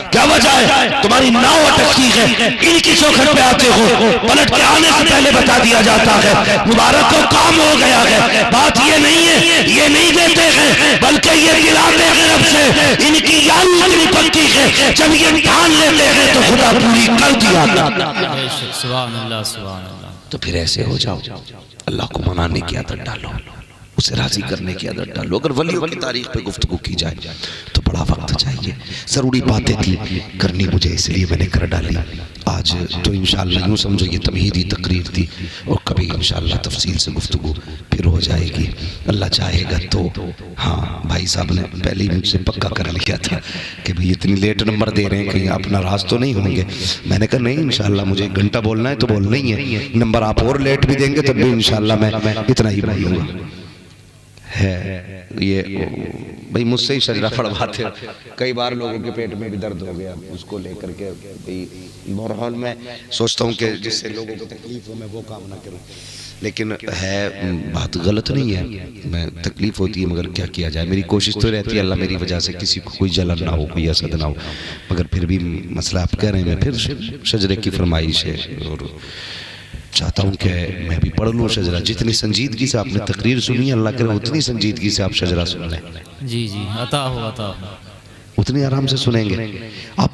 क्या वजह है? तुम्हारी नाव अटकती है, इनकी चौखट पे आते हो, पलट के आने से पहले बता दिया जाता है मुबारक को काम हो गया है। बात ये नहीं है, ये नहीं देते हैं, बल्कि ये दिलाते हैं रब से। इनकी याद इतनी पक्की है, जब ये ठान लेते हैं तो खुदा पूरी कर दिया। सुभान अल्लाह, सुभान अल्लाह। तो फिर ऐसे हो जाओ, अल्लाह को मनाने की आदत डालो, उसे राजी करने की आदत डालो। अगर वलियों की तारीख पे गुफ्तगू की जाए तो बड़ा वक्त चाहिए। जरूरी बातें थी करनी मुझे, इसलिए मैंने कर डाली। आज तो इंशाअल्लाह यूँ समझो ये तमहीदी तकरीर थी, और कभी इंशाअल्लाह तफसील से गुफ्तगू फिर हो जाएगी अल्लाह चाहेगा तो। हाँ, भाई साहब ने पहले ही मुझसे पक्का कर लिया था कि भाई इतनी लेट नंबर दे रहे हैं कहीं आप नाराज तो नहीं होंगे। मैंने कहा नहीं, इंशाअल्लाह मुझे 1 घंटा बोलना है तो बोलना ही है, नंबर आप और लेट भी देंगे तब भी इंशाअल्लाह मैं इतना ही बोलूँगा। है ये भाई मुझसे ही शजरा फड़वाते, कई बार लोगों के पेट में भी दर्द हो गया उसको लेकर के। भाई बहरहाल मैं सोचता हूँ कि जिससे लोगों को तकलीफ हो मैं वो काम ना करूँ, लेकिन है बात गलत नहीं है, मैं तकलीफ होती है मगर क्या किया जाए। मेरी कोशिश तो रहती है अल्लाह मेरी वजह से किसी को कोई जलन ना हो, कोई असद ना हो, मगर फिर भी मसला आप कह रहे हैं, मैं फिर शजरे की फरमाइश है और चाहता हूँ कि मैं भी पढ़ लूँ शजरा। जितनी संजीदगी से आपने तकरीर सुनी है अल्लाह करे उतनी संजीदगी से आप शजरा सुन लें। जी जी, अता हो, अता हो। उतनी आराम से सुनेंगे। आप